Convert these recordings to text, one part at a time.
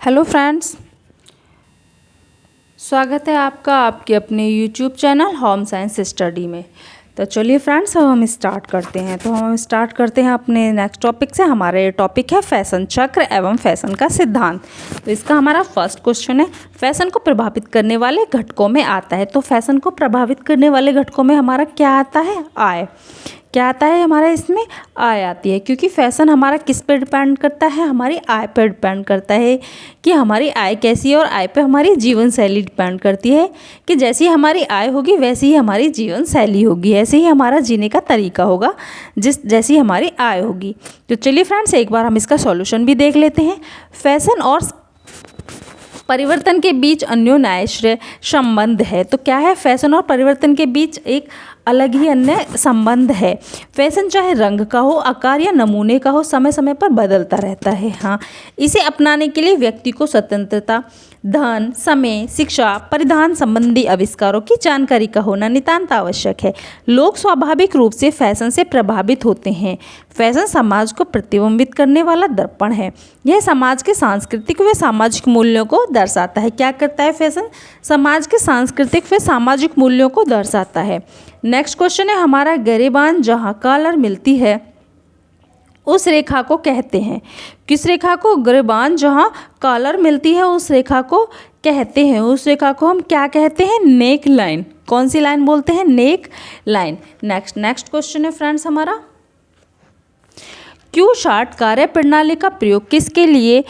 Hello friends, स्वागत है आपका आपके अपने YouTube channel home science study में। तो चलिए फ्रेंड्स, अब हम स्टार्ट करते हैं अपने नेक्स्ट टॉपिक से। हमारा ये टॉपिक है फैशन चक्र एवं फैशन का सिद्धांत। तो इसका हमारा फर्स्ट क्वेश्चन है, फैशन को प्रभावित करने वाले घटकों में आता है। तो फैशन को प्रभावित करने वाले घटकों में हमारा क्या आता है? आय। क्या आता है हमारा? इसमें आय आती है, क्योंकि फैशन हमारा किस पे डिपेंड करता है? हमारी आय पर डिपेंड करता है कि हमारी आय कैसी है, और आय पे हमारी जीवन शैली डिपेंड करती है कि जैसी हमारी आय होगी वैसी ही हमारी जीवन शैली होगी, ऐसे ही हमारा जीने का तरीका होगा जैसी हमारी आय होगी। तो चलिए फ्रेंड्स, एक बार हम इसका सॉल्यूशन भी देख लेते हैं। फैशन और परिवर्तन के बीच अन्योन्याश्रय संबंध है। तो क्या है? फैशन और परिवर्तन के बीच एक अलग ही अन्य संबंध है। फैशन चाहे रंग का हो, आकार या नमूने का हो, समय समय पर बदलता रहता है। हाँ, इसे अपनाने के लिए व्यक्ति को स्वतंत्रता, धन, समय, शिक्षा, परिधान संबंधी आविष्कारों की जानकारी का होना नितांत आवश्यक है। लोग स्वाभाविक रूप से फैशन से प्रभावित होते हैं। फैशन समाज को प्रतिबिंबित करने वाला दर्पण है। यह समाज के सांस्कृतिक व सामाजिक मूल्यों को दर्शाता है। क्या करता है फैशन? समाज के सांस्कृतिक व सामाजिक मूल्यों को दर्शाता है। नेक्स्ट क्वेश्चन है हमारा, गिरेबान जहाँ कॉलर मिलती है उस रेखा को कहते हैं। किस रेखा को? गिरेबान जहाँ कॉलर मिलती है उस रेखा को कहते हैं। उस रेखा को हम क्या कहते हैं? Neck line. कौन सी लाइन बोलते हैं? Neck line. नेक्स्ट क्वेश्चन है फ्रेंड्स हमारा, क्यू चार्ट कार्य प्रणाली का प्रयोग किसके लिए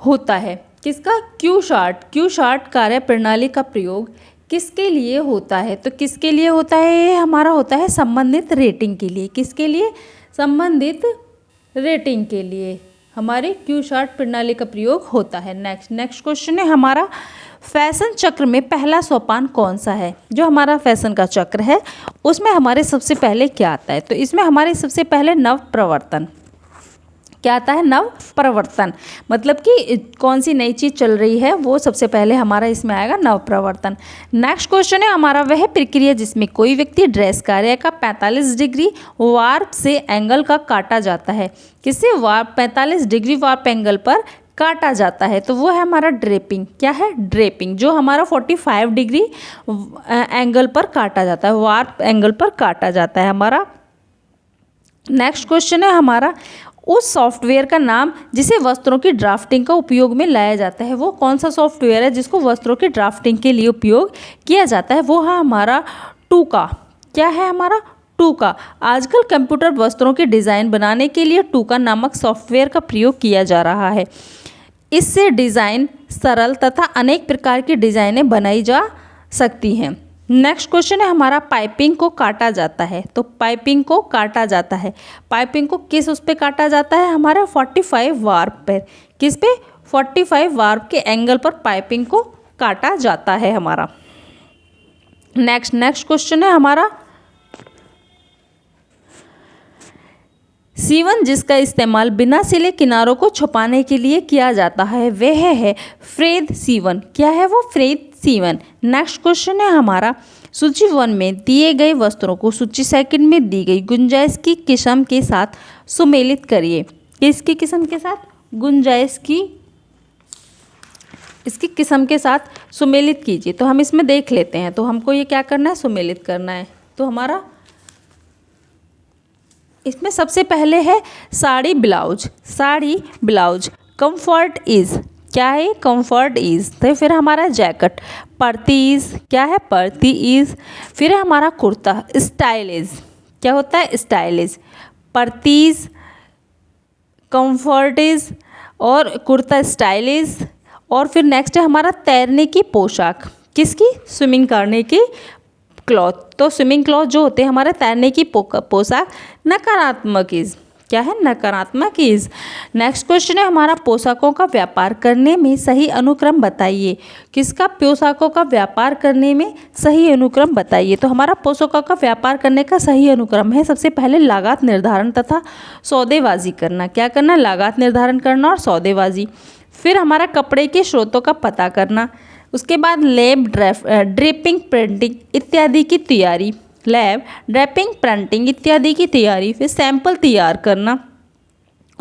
होता है? किसका? क्यू चार्ट कार्य प्रणाली का प्रयोग किसके लिए होता है? तो किसके लिए होता है? ये हमारा होता है संबंधित रेटिंग के लिए। किसके लिए? संबंधित रेटिंग के लिए हमारे क्यू चार्ट प्रणाली का प्रयोग होता है। नेक्स्ट क्वेश्चन है हमारा, फैशन चक्र में पहला सोपान कौन सा है? जो हमारा फैशन का चक्र है उसमें हमारे सबसे पहले क्या आता है? तो इसमें हमारे सबसे पहले नव प्रवर्तन। क्या आता है? नव प्रवर्तन। मतलब कि कौन सी नई चीज़ चल रही है वो सबसे पहले हमारा इसमें आएगा नव प्रवर्तन। नेक्स्ट क्वेश्चन है हमारा, वह प्रक्रिया जिसमें कोई व्यक्ति ड्रेस कार्य का 45 डिग्री वार्प से एंगल का काटा जाता है। किससे? वार्प 45 डिग्री वार्प एंगल पर काटा जाता है। तो वो है हमारा ड्रेपिंग। क्या है? ड्रेपिंग। जो हमारा 45 डिग्री एंगल पर काटा जाता है, वार्प एंगल पर काटा जाता है हमारा। नेक्स्ट क्वेश्चन है हमारा, उस सॉफ्टवेयर का नाम जिसे वस्त्रों की ड्राफ्टिंग का उपयोग में लाया जाता है। वो कौन सा सॉफ्टवेयर है जिसको वस्त्रों की ड्राफ्टिंग के लिए उपयोग किया जाता है? वो है हमारा टूका। क्या है हमारा? टूका। आजकल कंप्यूटर वस्त्रों के डिज़ाइन बनाने के लिए टूका नामक सॉफ्टवेयर का प्रयोग किया जा रहा है। इससे डिज़ाइन सरल तथा अनेक प्रकार की डिज़ाइनें बनाई जा सकती हैं। नेक्स्ट क्वेश्चन है हमारा, पाइपिंग को काटा जाता है। तो पाइपिंग को काटा जाता है। पाइपिंग को किस उस पे काटा जाता है? हमारा 45 वार्प पर। किस पे? 45 वार्प के एंगल पर पाइपिंग को काटा जाता है हमारा। नेक्स्ट क्वेश्चन है हमारा, सीवन जिसका इस्तेमाल बिना सिले किनारों को छुपाने के लिए किया जाता है वह है फ्रेद सीवन। क्या है वो? फ्रेद सीवन। नेक्स्ट क्वेश्चन है हमारा, सूची 1 में दिए गए वस्त्रों को सूची 2 में दी गई गुंजाइश की किस्म के साथ सुमेलित करिए। किसकी किस्म के साथ? गुंजाइश की इसकी किस्म के साथ सुमेलित कीजिए। तो हम इसमें देख लेते हैं। तो हमको ये क्या करना है? सुमेलित करना है। तो हमारा इसमें सबसे पहले है साड़ी ब्लाउज। Comfort is. क्या है? Comfort is. तो फिर हमारा जैकेट पर्तीज। क्या है? पर्ती इज। फिर है हमारा कुर्ता स्टाइलिज। क्या होता है? स्टाइलिज। पर्तीज, कंफर्ट इज और कुर्ता स्टाइलिज। और फिर नेक्स्ट है हमारा तैरने की पोशाक। किसकी? स्विमिंग करने की क्लॉथ। तो स्विमिंग क्लॉथ जो होते हैं हमारे तैरने की पोशाक नकारात्मक इज। क्या है? नकारात्मक इज। नेक्स्ट क्वेश्चन है हमारा, पोशाकों का व्यापार करने में सही अनुक्रम बताइए। किसका? पोशाकों का व्यापार करने में सही अनुक्रम बताइए। तो हमारा पोशाकों का व्यापार करने का सही अनुक्रम है, सबसे पहले लागत निर्धारण तथा सौदेबाजी करना। क्या करना? लागत निर्धारण करना और सौदेबाजी। फिर हमारा कपड़े के स्रोतों का पता करना। उसके बाद लैब ड्रेपिंग प्रिंटिंग इत्यादि की तैयारी। लैब ड्रेपिंग प्रिंटिंग इत्यादि की तैयारी। फिर सैंपल तैयार करना।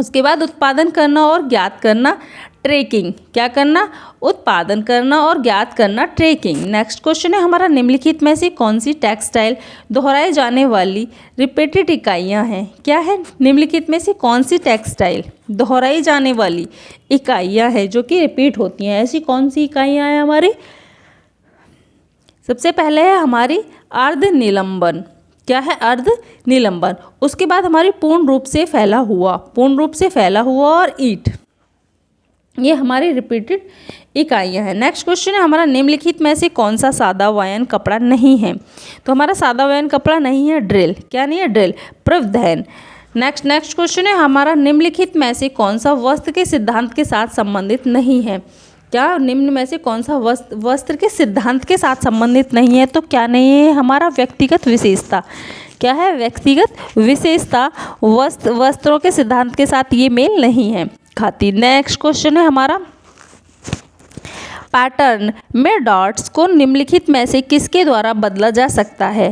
उसके बाद उत्पादन करना और ज्ञात करना, ट्रैकिंग। क्या करना? उत्पादन करना और ज्ञात करना, ट्रैकिंग। नेक्स्ट क्वेश्चन है हमारा, निम्नलिखित में से कौन सी टेक्सटाइल दोहराए जाने वाली रिपीटेड इकाइयाँ हैं? क्या है? निम्नलिखित में से कौन सी टेक्सटाइल दोहराई जाने वाली इकाइयाँ हैं जो कि रिपीट होती हैं? ऐसी कौन सी इकाइयाँ हैं हमारी? सबसे पहले है हमारी अर्ध निलंबन। क्या है? अर्ध निलंबन। उसके बाद हमारी पूर्ण रूप से फैला हुआ, पूर्ण रूप से फैला हुआ और ईंट। ये हमारी रिपीटेड इकाइयाँ हैं। नेक्स्ट क्वेश्चन है हमारा, निम्नलिखित में से कौन सा सादा वायन कपड़ा नहीं है? तो हमारा सादा वायन कपड़ा नहीं है ड्रिल। क्या नहीं है? ड्रिल। प्रवधैन। नेक्स्ट क्वेश्चन है हमारा, निम्नलिखित में से कौन सा वस्त्र के सिद्धांत के साथ संबंधित नहीं है? क्या निम्न में से कौन सा वस्त्र के सिद्धांत के साथ संबंधित नहीं है? तो क्या नहीं है? हमारा व्यक्तिगत विशेषता। क्या है? व्यक्तिगत विशेषता वस्त्रों के सिद्धांत के साथ ये मेल नहीं है खाती। नेक्स्ट क्वेश्चन है हमारा, पैटर्न में डॉट्स को निम्नलिखित में से किसके द्वारा बदला जा सकता है?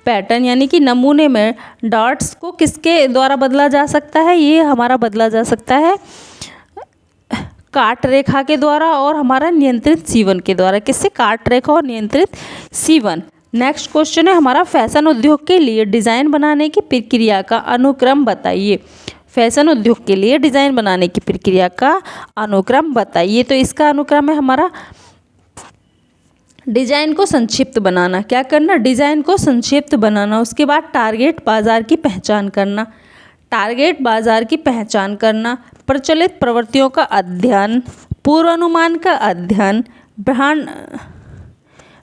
पैटर्न यानी कि नमूने में डॉट्स को किसके द्वारा बदला जा सकता है? ये हमारा बदला जा सकता है काट रेखा के द्वारा और हमारा नियंत्रित सीवन के द्वारा। किससे? काट रेखा और नियंत्रित सीवन। नेक्स्ट क्वेश्चन है हमारा, फैशन उद्योग के लिए डिज़ाइन बनाने की प्रक्रिया का अनुक्रम बताइए। फैशन उद्योग के लिए डिज़ाइन बनाने की प्रक्रिया का अनुक्रम बताइए। तो इसका अनुक्रम है हमारा डिज़ाइन को संक्षिप्त बनाना। क्या करना? डिज़ाइन को संक्षिप्त बनाना। उसके बाद टारगेट बाजार की पहचान करना, टारगेट बाजार की पहचान करना, प्रचलित प्रवृत्तियों का अध्ययन, पूर्वानुमान का अध्ययन,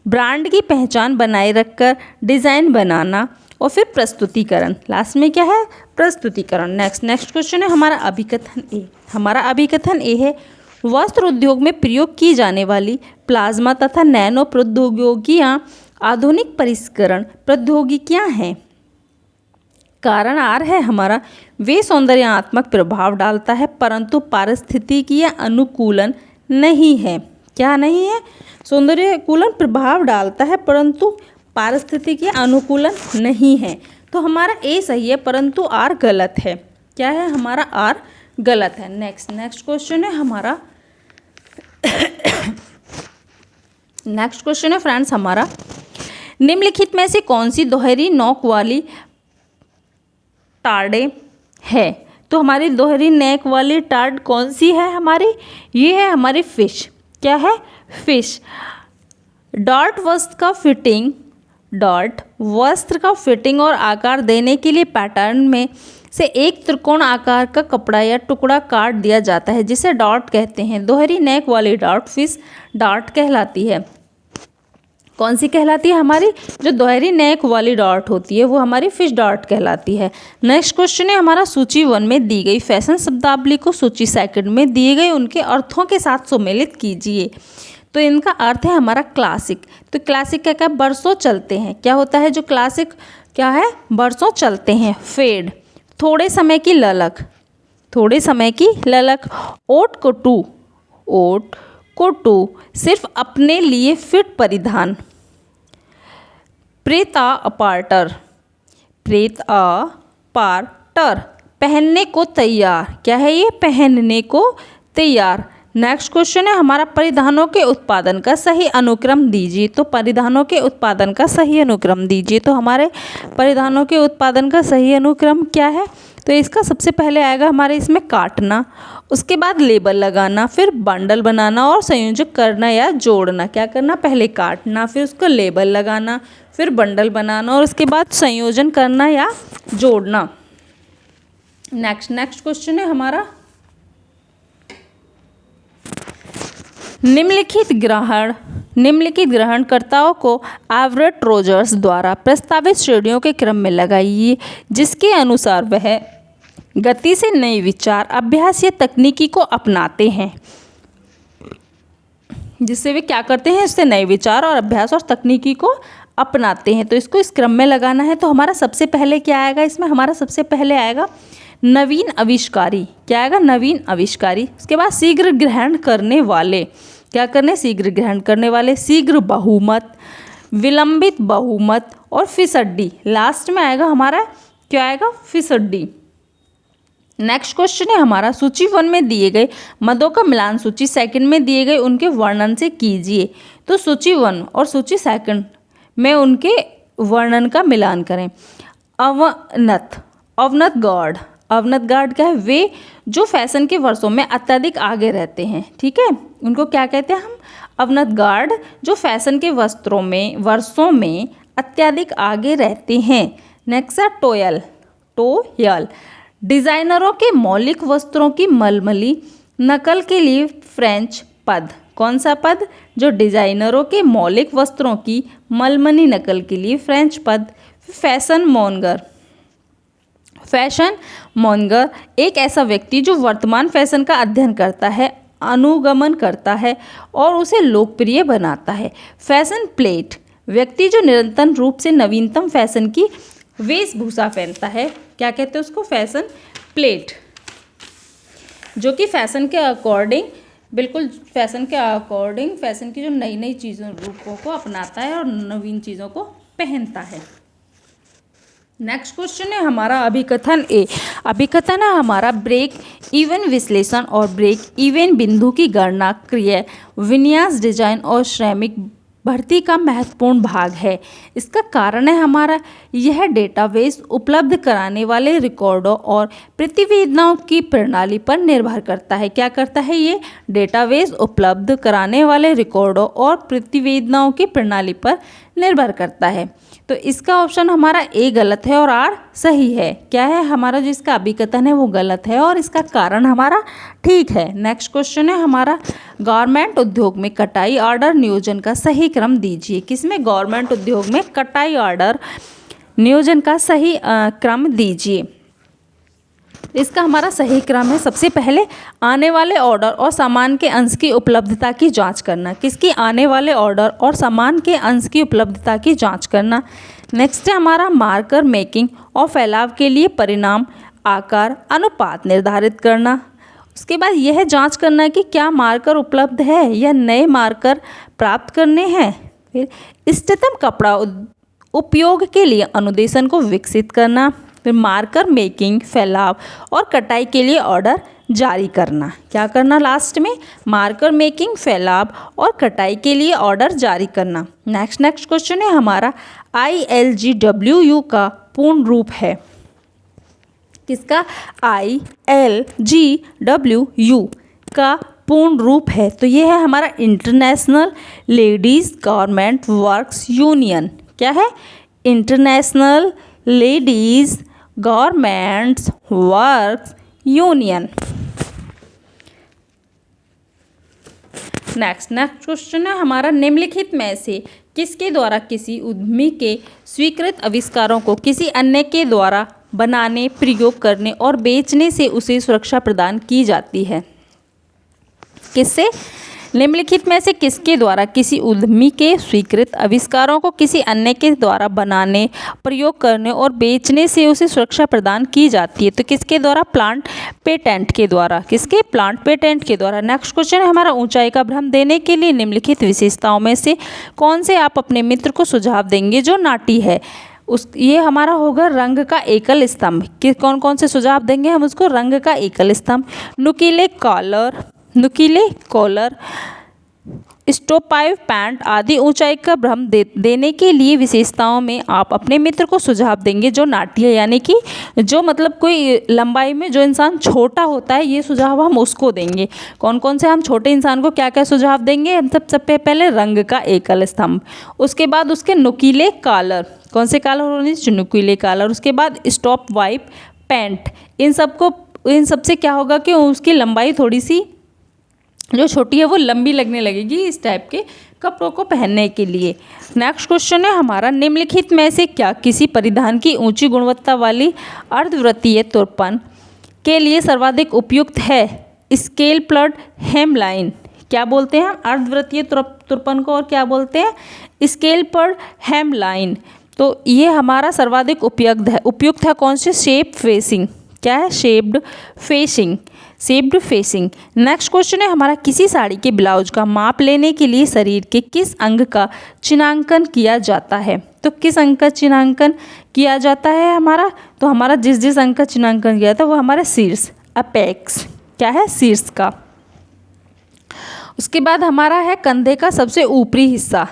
ब्रांड की पहचान बनाए रखकर डिज़ाइन बनाना और फिर प्रस्तुतिकरण। लास्ट में क्या है? प्रस्तुतिकरण। नेक्स्ट क्वेश्चन है हमारा अभिकथन ए। हमारा अभिकथन ए है, वस्त्र उद्योग में प्रयोग की जाने वाली प्लाज्मा तथा नैनो प्रौद्योगिकियाँ आधुनिक परिष्करण प्रौद्योगिकियाँ हैं। कारण आर है हमारा, वे सौंदर्यात्मक प्रभाव डालता है परंतु पारिस्थितिकीय अनुकूलन नहीं है। क्या नहीं है? सौंदर्यकूलन प्रभाव डालता है परंतु पारिस्थितिकीय अनुकूलन नहीं है। तो हमारा ए सही है परंतु आर गलत है। क्या है? हमारा आर गलत है। नेक्स्ट क्वेश्चन है हमारा नेक्स्ट क्वेश्चन है फ्रेंड्स हमारा, निम्नलिखित में से कौन सी दोहरी नोक वाली टार्डे है? तो हमारी दोहरी नेक वाली टार्ड कौन सी है हमारी? ये है हमारी फिश। क्या है? फिश। डॉट वस्त्र का फिटिंग और आकार देने के लिए पैटर्न में से एक त्रिकोण आकार का कपड़ा या टुकड़ा काट दिया जाता है जिसे डॉट कहते हैं। दोहरी नेक वाली डॉट फिश डॉट कहलाती है। कौन सी कहलाती है? हमारी जो दोहरी नेक वाली डॉट होती है वो हमारी फिश डॉट कहलाती है। नेक्स्ट क्वेश्चन है हमारा, सूची 1 में दी गई फैशन शब्दावली को सूची 2 में दिए गए उनके अर्थों के साथ सम्मिलित कीजिए। तो इनका अर्थ है हमारा क्लासिक। तो क्लासिक क्या? बरसों चलते हैं। क्या होता है जो क्लासिक? क्या है? बरसों चलते हैं। फेड, थोड़े समय की ललक, थोड़े समय की ललक। ओट को सिर्फ अपने लिए फिट परिधान। प्रेता अपार्टर, पहनने को तैयार। क्या है ये? पहनने को तैयार। नेक्स्ट क्वेश्चन है हमारा, परिधानों के उत्पादन का सही अनुक्रम दीजिए। तो परिधानों के उत्पादन का सही अनुक्रम दीजिए। तो हमारे परिधानों के उत्पादन का सही अनुक्रम क्या है? तो इसका सबसे पहले आएगा हमारे इसमें काटना, उसके बाद लेबल लगाना, फिर बंडल बनाना और संयोजक करना या जोड़ना। क्या करना? पहले काटना, फिर उसको लेबल लगाना, फिर बंडल बनाना और उसके बाद संयोजन करना या जोड़ना। नेक्स्ट क्वेश्चन है हमारा, निम्नलिखित ग्रहणकर्ताओं को एवरेट रोजर्स द्वारा प्रस्तावित श्रेणियों के क्रम में लगाइए जिसके अनुसार वह गति से नए विचार, अभ्यास या तकनीकी को अपनाते हैं। जिससे वे क्या करते हैं? इससे नए विचार और अभ्यास और तकनीकी को अपनाते हैं। तो इसको इस क्रम में लगाना है। तो हमारा सबसे पहले क्या आएगा इसमें? हमारा सबसे पहले आएगा नवीन आविष्कारी। क्या आएगा? नवीन आविष्कारी। उसके बाद शीघ्र ग्रहण करने वाले। क्या करने? शीघ्र ग्रहण करने वाले। शीघ्र बहुमत, विलंबित बहुमत और फिसड्डी। लास्ट में आएगा हमारा क्या आएगा? फिसड्डी। नेक्स्ट क्वेश्चन है हमारा, सूची 1 में दिए गए मदों का मिलान सूची 2 में दिए गए उनके वर्णन से कीजिए। तो सूची 1 और सूची 2 में उनके वर्णन का मिलान करें। अवनत गार्ड क्या है? वे जो फैशन के वर्षों में अत्यधिक आगे रहते हैं। ठीक है, उनको क्या कहते हैं हम? अवनत गार्ड, जो फैशन के वर्षों में अत्यधिक आगे रहते हैं। नेक्स्ट है टोयल, डिजाइनरों के मौलिक वस्त्रों की मलमली नकल के लिए फ्रेंच पद। कौन सा पद? जो डिजाइनरों के मौलिक वस्त्रों की मलमली नकल के लिए फ्रेंच पद। फैशन मॉन्गर एक ऐसा व्यक्ति जो वर्तमान फैशन का अध्ययन करता है, अनुगमन करता है और उसे लोकप्रिय बनाता है। फैशन प्लेट व्यक्ति जो निरंतर रूप से नवीनतम फैशन की वेशभूषा पहनता है। क्या कहते हैं उसको? फैशन प्लेट, जो कि फैशन के अकॉर्डिंग फैशन की जो नई नई चीज़ों रूपों को अपनाता है और नवीन चीज़ों को पहनता है। नेक्स्ट क्वेश्चन है हमारा अभिकथन ए। अभिकथन है हमारा, ब्रेक इवन विश्लेषण और ब्रेक इवन बिंदु की गणना क्रिया विन्यास डिजाइन और श्रमिक भर्ती का महत्वपूर्ण भाग है। इसका कारण है हमारा, यह डेटाबेस उपलब्ध कराने वाले रिकॉर्डों और प्रतिवेदनाओं की प्रणाली पर निर्भर करता है। क्या करता है ये? डेटाबेस उपलब्ध कराने वाले रिकॉर्डों और प्रतिवेदनाओं की प्रणाली पर निर्भर करता है। तो इसका ऑप्शन हमारा ए गलत है और आर सही है। क्या है हमारा? जो इसका अभिकथन है वो गलत है और इसका कारण हमारा ठीक है। नेक्स्ट क्वेश्चन है हमारा, गारमेंट उद्योग में कटाई ऑर्डर नियोजन का सही क्रम दीजिए। किसमें? गवर्नमेंट उद्योग में कटाई ऑर्डर नियोजन का सही क्रम दीजिए। इसका हमारा सही क्रम है, सबसे पहले आने वाले ऑर्डर और सामान के अंश की उपलब्धता की जांच करना। किसकी? आने वाले ऑर्डर और सामान के अंश की उपलब्धता की जांच करना। नेक्स्ट है हमारा, मार्कर मेकिंग और फैलाव के लिए परिणाम आकार अनुपात निर्धारित करना। उसके बाद यह जांच करना कि क्या मार्कर उपलब्ध है या नए मार्कर प्राप्त करने हैं। फिर इष्टतम कपड़ा उपयोग के लिए अनुदेशन को विकसित करना। फिर मार्कर मेकिंग, फैलाव और कटाई के लिए ऑर्डर जारी करना। क्या करना लास्ट में? मार्कर मेकिंग, फैलाव और कटाई के लिए ऑर्डर जारी करना। नेक्स्ट क्वेश्चन है हमारा, ILGWU का पूर्ण रूप है। किसका? ILGWU का पूर्ण रूप है तो ये है हमारा international ladies garment works union. क्या है? International ladies garments works union. Next question है हमारा, निम्नलिखित में से किसके द्वारा किसी उद्यमी के स्वीकृत आविष्कारों को किसी अन्य के द्वारा बनाने, प्रयोग करने और बेचने से उसे सुरक्षा प्रदान की जाती है? किससे? निम्नलिखित में से किसके द्वारा किसी उद्यमी के स्वीकृत आविष्कारों को किसी अन्य के द्वारा बनाने, प्रयोग करने और बेचने से उसे सुरक्षा प्रदान की जाती है? तो किसके द्वारा? प्लांट पेटेंट के द्वारा। किसके? प्लांट पेटेंट के द्वारा। नेक्स्ट क्वेश्चन है हमारा, ऊंचाई का भ्रम देने के लिए निम्नलिखित विशेषताओं में से कौन से आप अपने मित्र को सुझाव देंगे जो नाटी है? ये हमारा होगा रंग का एकल स्तंभ। कौन कौन से सुझाव देंगे हम उसको? रंग का एकल स्तंभ, नुकीले कॉलर, स्टोपाइव पैंट आदि। ऊंचाई का भ्रम देने के लिए विशेषताओं में आप अपने मित्र को सुझाव देंगे जो नाटी है, यानी कि जो मतलब कोई लंबाई में जो इंसान छोटा होता है, ये सुझाव हम उसको देंगे। कौन कौन से हम छोटे इंसान को क्या क्या सुझाव देंगे? हम सबसे पहले रंग का एकल स्तंभ, उसके बाद उसके नुकीले कॉलर। कौन से कॉलर होने? नुकीले कॉलर। उसके बाद स्टॉप वाइप पैंट। इन सबसे क्या होगा कि उसकी लंबाई थोड़ी सी जो छोटी है वो लंबी लगने लगेगी इस टाइप के कपड़ों को पहनने के लिए। नेक्स्ट क्वेश्चन है हमारा, निम्नलिखित में से क्या किसी परिधान की ऊंची गुणवत्ता वाली अर्धवृत्तीय तुरपन के लिए सर्वाधिक उपयुक्त है? Scalloped hemline. क्या बोलते हैं? अर्धवृत्तीय तुरपन को और क्या बोलते हैं? Scalloped hemline. तो ये हमारा सर्वाधिक उपयुक्त है। कौन से? Shape facing. क्या है? Shaped facing. Shaped facing. Next question है हमारा, किसी साड़ी के ब्लाउज का माप लेने के लिए शरीर के किस अंग का चिन्हांकन किया जाता है? तो किस अंग का चिन्हांकन किया जाता है हमारा? तो हमारा जिस अंग का चिन्हांकन किया था वो हमारा शीर्ष, अपेक्स, क्या है, शीर्ष का। उसके बाद हमारा है कंधे का सबसे ऊपरी हिस्सा,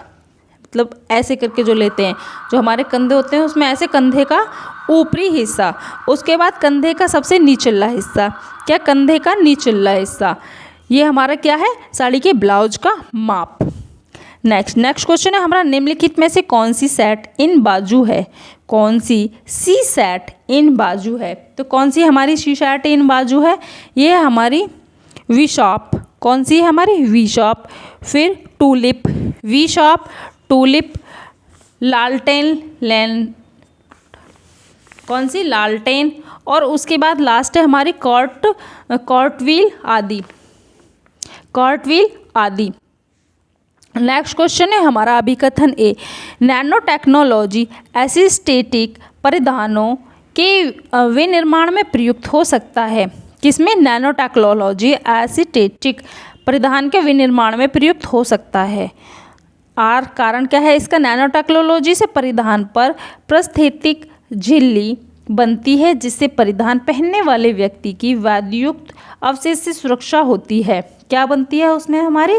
मतलब ऐसे करके जो लेते हैं, जो हमारे कंधे होते हैं उसमें ऐसे कंधे का ऊपरी हिस्सा। उसके बाद कंधे का सबसे निचला हिस्सा, क्या, कंधे का निचला हिस्सा। ये हमारा क्या है, साड़ी के ब्लाउज का माप। नेक्स्ट क्वेश्चन है हमारा, निम्नलिखित में से कौन सी सेट इन बाजू है? कौन सी सी सेट इन बाजू है? तो कौन सी हमारी सी सेट इन बाजू है? ये हमारी वी शॉप। कौन सी है हमारी? V shape. फिर टूलिप, वी शॉप, टूलिप, लालटेन, कौन सी? लालटेन। और उसके बाद लास्ट है हमारी कॉर्टव्हील आदि, कॉर्टव्हील आदि। नेक्स्ट क्वेश्चन है हमारा अभिकथन ए, नैनो टेक्नोलॉजी एसिस्टेटिक परिधानों के विनिर्माण में प्रयुक्त हो सकता है? किसमें? नैनो टेक्नोलॉजी एसिस्टेटिक परिधान के विनिर्माण में प्रयुक्त हो सकता है। आर कारण क्या है इसका? नैनो टेक्नोलॉजी से परिधान पर प्रस्थेतिक झिल्ली बनती है जिससे परिधान पहनने वाले व्यक्ति की वायुयुक्त अवशेष से सुरक्षा होती है। क्या बनती है उसमें? हमारी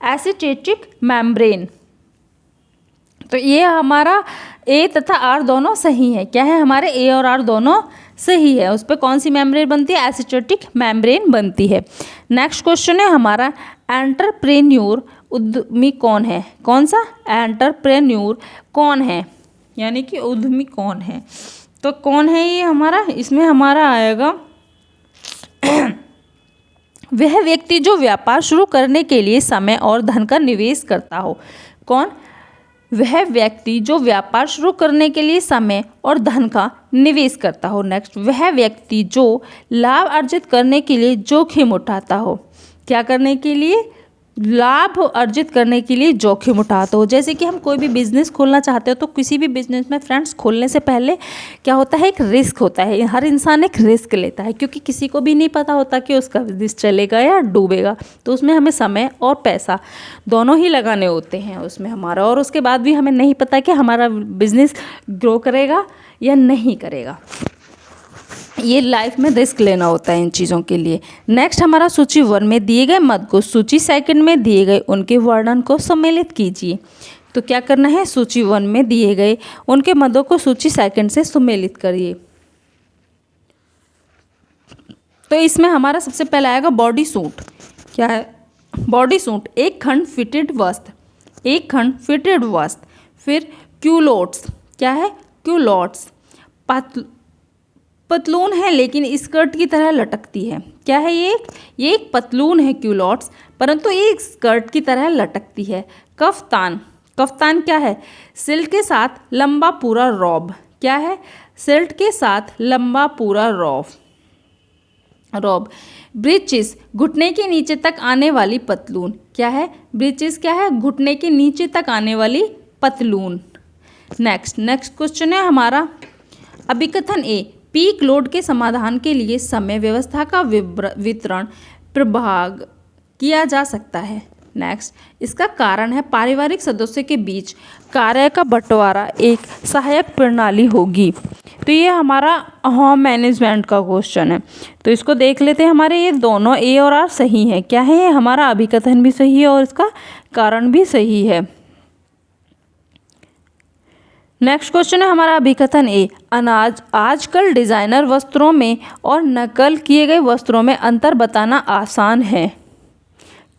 एसिटेटिक मेम्ब्रेन। तो ये हमारा ए तथा आर दोनों सही है। क्या है हमारे? ए और आर दोनों सही है। उस पर कौन सी मेम्ब्रेन बनती है? एसिटेटिक मेम्ब्रेन बनती है। नेक्स्ट क्वेश्चन है हमारा, एंटरप्रेन्योर उद्यमी कौन है? कौन सा? एंटरप्रेन्योर कौन है, यानी कि उद्यमी कौन है? तो कौन है ये हमारा? इसमें हमारा आएगा वह व्यक्ति जो व्यापार शुरू करने के लिए समय और धन का निवेश करता हो। कौन? वह व्यक्ति जो व्यापार शुरू करने के लिए समय और धन का निवेश करता हो। नेक्स्ट, वह व्यक्ति जो लाभ अर्जित करने के लिए जोखिम उठाता हो। क्या करने के लिए? लाभ अर्जित करने के लिए जोखिम उठाते हो। जैसे कि हम कोई भी बिजनेस खोलना चाहते हो तो किसी भी बिजनेस में फ्रेंड्स खोलने से पहले क्या होता है? एक रिस्क होता है। हर इंसान एक रिस्क लेता है क्योंकि किसी को भी नहीं पता होता कि उसका बिजनेस चलेगा या डूबेगा। तो उसमें हमें समय और पैसा दोनों ही लगाने होते हैं उसमें हमारा, और उसके बाद भी हमें नहीं पता कि हमारा बिजनेस ग्रो करेगा या नहीं करेगा। ये लाइफ में रिस्क लेना होता है इन चीज़ों के लिए। नेक्स्ट हमारा, सूची 1 में दिए गए मत को सूची 2 में दिए गए उनके वर्णन को सम्मिलित कीजिए। तो क्या करना है? सूची 1 में दिए गए उनके मदों को सूची 2 से सम्मिलित करिए। तो इसमें हमारा सबसे पहला आएगा बॉडी सूट। क्या है? बॉडी सूट एक खंड फिटेड वस्त्र, एक खंड फिटेड वस्त्र। फिर क्यूलोट्स। क्या है? क्यूलोट्स पतलून है लेकिन स्कर्ट की तरह लटकती है। क्या है ये? ये एक पतलून है क्यूलोट्स, परंतु ये स्कर्ट की तरह लटकती है। कफ्तान। कफ्तान क्या है? सिल्क के साथ लंबा पूरा रॉब। क्या है? सिल्क के साथ लंबा पूरा रॉब। ब्रीचेस घुटने के नीचे तक आने वाली पतलून। क्या है? ब्रीचेस क्या है? घुटने के नीचे तक आने वाली पतलून। नेक्स्ट क्वेश्चन है हमारा, अभिकथन ए, पीक लोड के समाधान के लिए समय व्यवस्था का वितरण प्रभाग किया जा सकता है। नेक्स्ट, इसका कारण है पारिवारिक सदस्यों के बीच कार्य का बंटवारा एक सहायक प्रणाली होगी। तो ये हमारा होम मैनेजमेंट का क्वेश्चन है। तो इसको देख लेते हैं। हमारे ये दोनों ए और आर सही है। क्या है? ये हमारा अभिकथन भी सही है और इसका कारण भी सही है। नेक्स्ट क्वेश्चन है हमारा, अभिकथन ए, अनाज आजकल डिजाइनर वस्त्रों में और नकल किए गए वस्त्रों में अंतर बताना आसान है।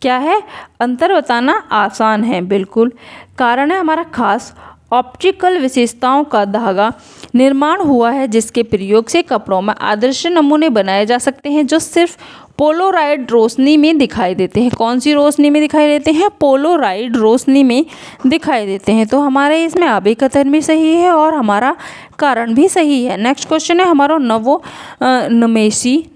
क्या है? अंतर बताना आसान है, बिल्कुल। कारण है हमारा खास ऑप्टिकल विशेषताओं का धागा निर्माण हुआ है जिसके प्रयोग से कपड़ों में आदर्श नमूने बनाए जा सकते हैं जो सिर्फ पोलोराइड रोशनी में दिखाई देते हैं। कौन सी रोशनी में दिखाई देते हैं? पोलोराइड रोशनी में दिखाई देते हैं। तो हमारे इसमें अभिकथन भी सही है और हमारा कारण भी सही है। नेक्स्ट क्वेश्चन है हमारा,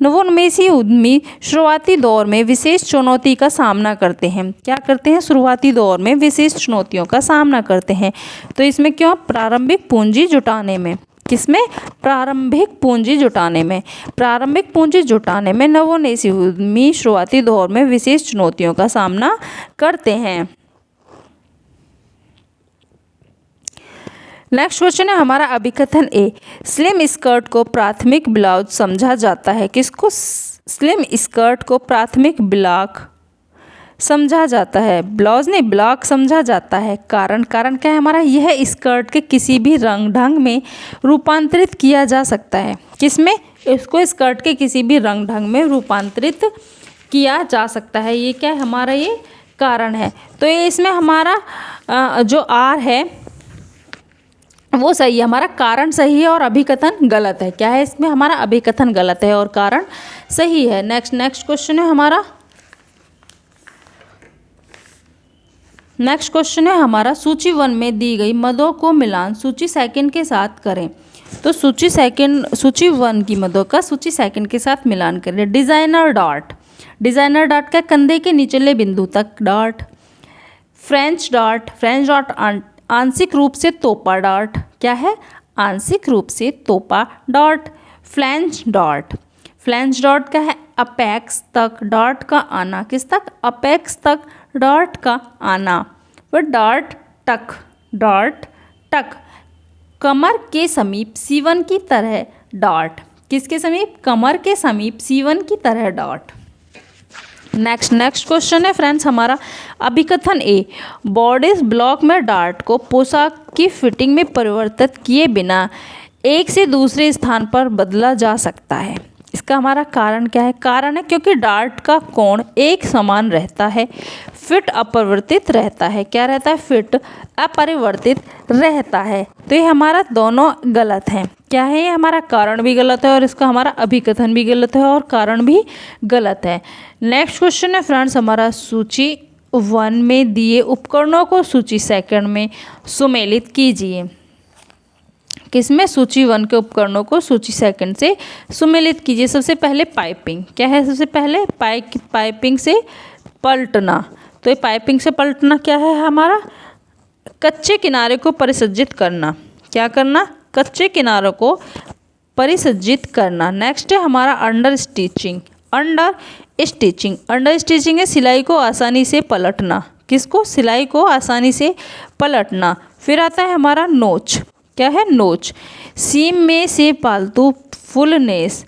नवोन्मेषी उद्यमी शुरुआती दौर में विशेष चुनौती का सामना करते हैं। क्या करते हैं? शुरुआती दौर में विशेष चुनौतियों का सामना करते हैं। तो इसमें क्यों? प्रारंभिक पूंजी जुटाने में। किसमें? प्रारंभिक पूंजी जुटाने में। प्रारंभिक पूंजी जुटाने में नवोन्मेषी उद्यमी शुरुआती दौर में विशेष चुनौतियों का सामना करते हैं। नेक्स्ट क्वेश्चन है हमारा अभिकथन ए, स्लिम स्कर्ट को प्राथमिक ब्लाउज समझा जाता है। किसको? स्लिम स्कर्ट को प्राथमिक ब्लॉक समझा जाता है, ब्लाउज नहीं ब्लॉक समझा जाता है। कारण क्या है हमारा? यह स्कर्ट के किसी भी रंग ढंग में रूपांतरित किया जा सकता है। किसमें? इसको स्कर्ट के किसी भी रंग ढंग में रूपांतरित किया जा सकता है। ये क्या है हमारा? ये कारण है। तो ये इसमें हमारा जो आर है वो सही है, हमारा कारण सही है और अभिकथन गलत है। क्या है इसमें? हमारा अभिकथन गलत है और कारण सही है। नेक्स्ट क्वेश्चन है हमारा, नेक्स्ट क्वेश्चन है हमारा, सूची 1 में दी गई मदों को मिलान सूची 2 के साथ करें। तो सूची 1 की मदों का सूची 2 के साथ मिलान करें। डिजाइनर डॉट का कंधे के निचले बिंदु तक डॉट। फ्रेंच डॉट आंशिक रूप से तोपा डॉट। क्या है? आंशिक रूप से तोपा डॉट। फ्लैंज डॉट का है अपेक्स तक डॉट का आना। किस तक? अपेक्स तक डॉट का आना। फिर डॉट टक कमर के समीप C1 की तरह डॉट। किसके समीप? कमर के समीप C1 की तरह डॉट। नेक्स्ट क्वेश्चन है फ्रेंड्स हमारा, अभिकथन ए, बॉडीज ब्लॉक में डॉट को पोशाक की फिटिंग में परिवर्तित किए बिना एक से दूसरे स्थान पर बदला जा सकता है। इसका हमारा कारण क्या है? कारण है क्योंकि डॉट का कोण एक समान रहता है, फिट अपरिवर्तित रहता है। क्या रहता है? फिट अपरिवर्तित रहता है। तो ये हमारा दोनों गलत हैं। क्या है? ये हमारा कारण भी गलत है और इसका हमारा अभिकथन भी गलत है और कारण भी गलत है। नेक्स्ट क्वेश्चन है फ्रेंड्स हमारा, सूची 1 में दिए उपकरणों को सूची 2 में सुमेलित कीजिए। किसमें? सूची 1 के उपकरणों को सूची 2 से सुमेलित कीजिए। सबसे पहले पाइपिंग। क्या है? सबसे पहले पाइपिंग से पलटना। तो ये पाइपिंग से पलटना क्या है हमारा? कच्चे किनारे को परिसज्जित करना। क्या करना? कच्चे किनारों को परिसज्जित करना। नेक्स्ट है हमारा अंडर स्टिचिंग है सिलाई को आसानी से पलटना। किसको? सिलाई को आसानी से पलटना। फिर आता है हमारा नोच। क्या है? नोच। सीम में से फालतू फुलनेस।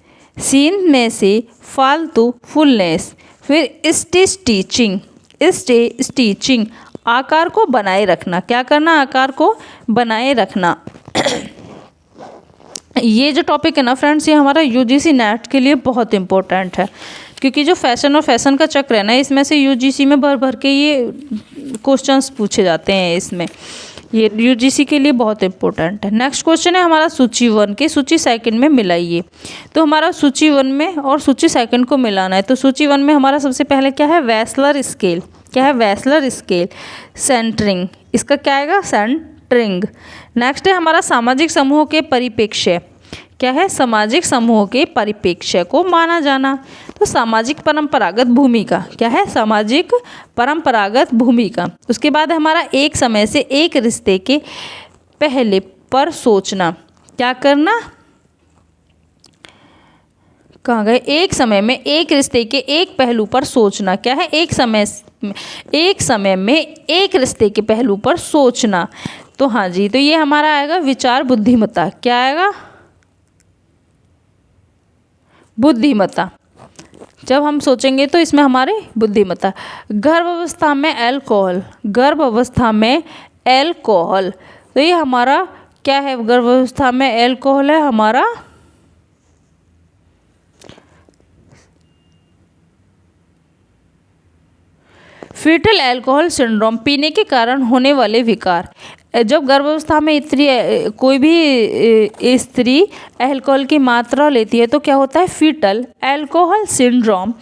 फिर स्टिचिंग आकार को बनाए रखना। क्या करना? आकार को बनाए रखना। ये जो टॉपिक है ना फ्रेंड्स, ये हमारा यूजीसी नेट के लिए बहुत इंपॉर्टेंट है, क्योंकि जो फैशन का चक्र है ना, इसमें से यूजीसी में भर के ये क्वेश्चंस पूछे जाते हैं। इसमें ये यूजीसी के लिए बहुत इंपॉर्टेंट है। नेक्स्ट क्वेश्चन है हमारा, सूची 1 के सूची 2 में मिलाइए। तो हमारा सूची 1 में और सूची 2 को मिलाना है। तो सूची 1 में हमारा सबसे पहले क्या है? Wechsler scale. क्या है? Wechsler scale. सेंटरिंग, इसका क्या आएगा? सेंटरिंग। नेक्स्ट है हमारा सामाजिक समूह के परिप्रेक्ष्य। क्या है? सामाजिक समूह के परिप्रेक्ष्य को माना जाना। तो सामाजिक परंपरागत भूमिका। क्या है? सामाजिक परंपरागत भूमिका। उसके बाद हमारा एक समय से एक रिश्ते के पहले पर सोचना। क्या करना? कहाँ गए? एक समय में एक रिश्ते के एक पहलू पर सोचना। क्या है? एक समय में एक रिश्ते के पहलू पर सोचना। तो हाँ जी, तो ये हमारा आएगा विचार बुद्धिमत्ता। क्या आएगा? बुद्धिमत्ता। जब हम सोचेंगे तो इसमें हमारे बुद्धिमत्ता। गर्भावस्था में एल्कोहल। तो ये हमारा क्या है? गर्भावस्था में एल्कोहल है हमारा फीटल अल्कोहल सिंड्रोम, पीने के कारण होने वाले विकार। जब गर्भावस्था में कोई भी स्त्री अल्कोहल की मात्रा लेती है तो क्या होता है? फीटल अल्कोहल सिंड्रोम,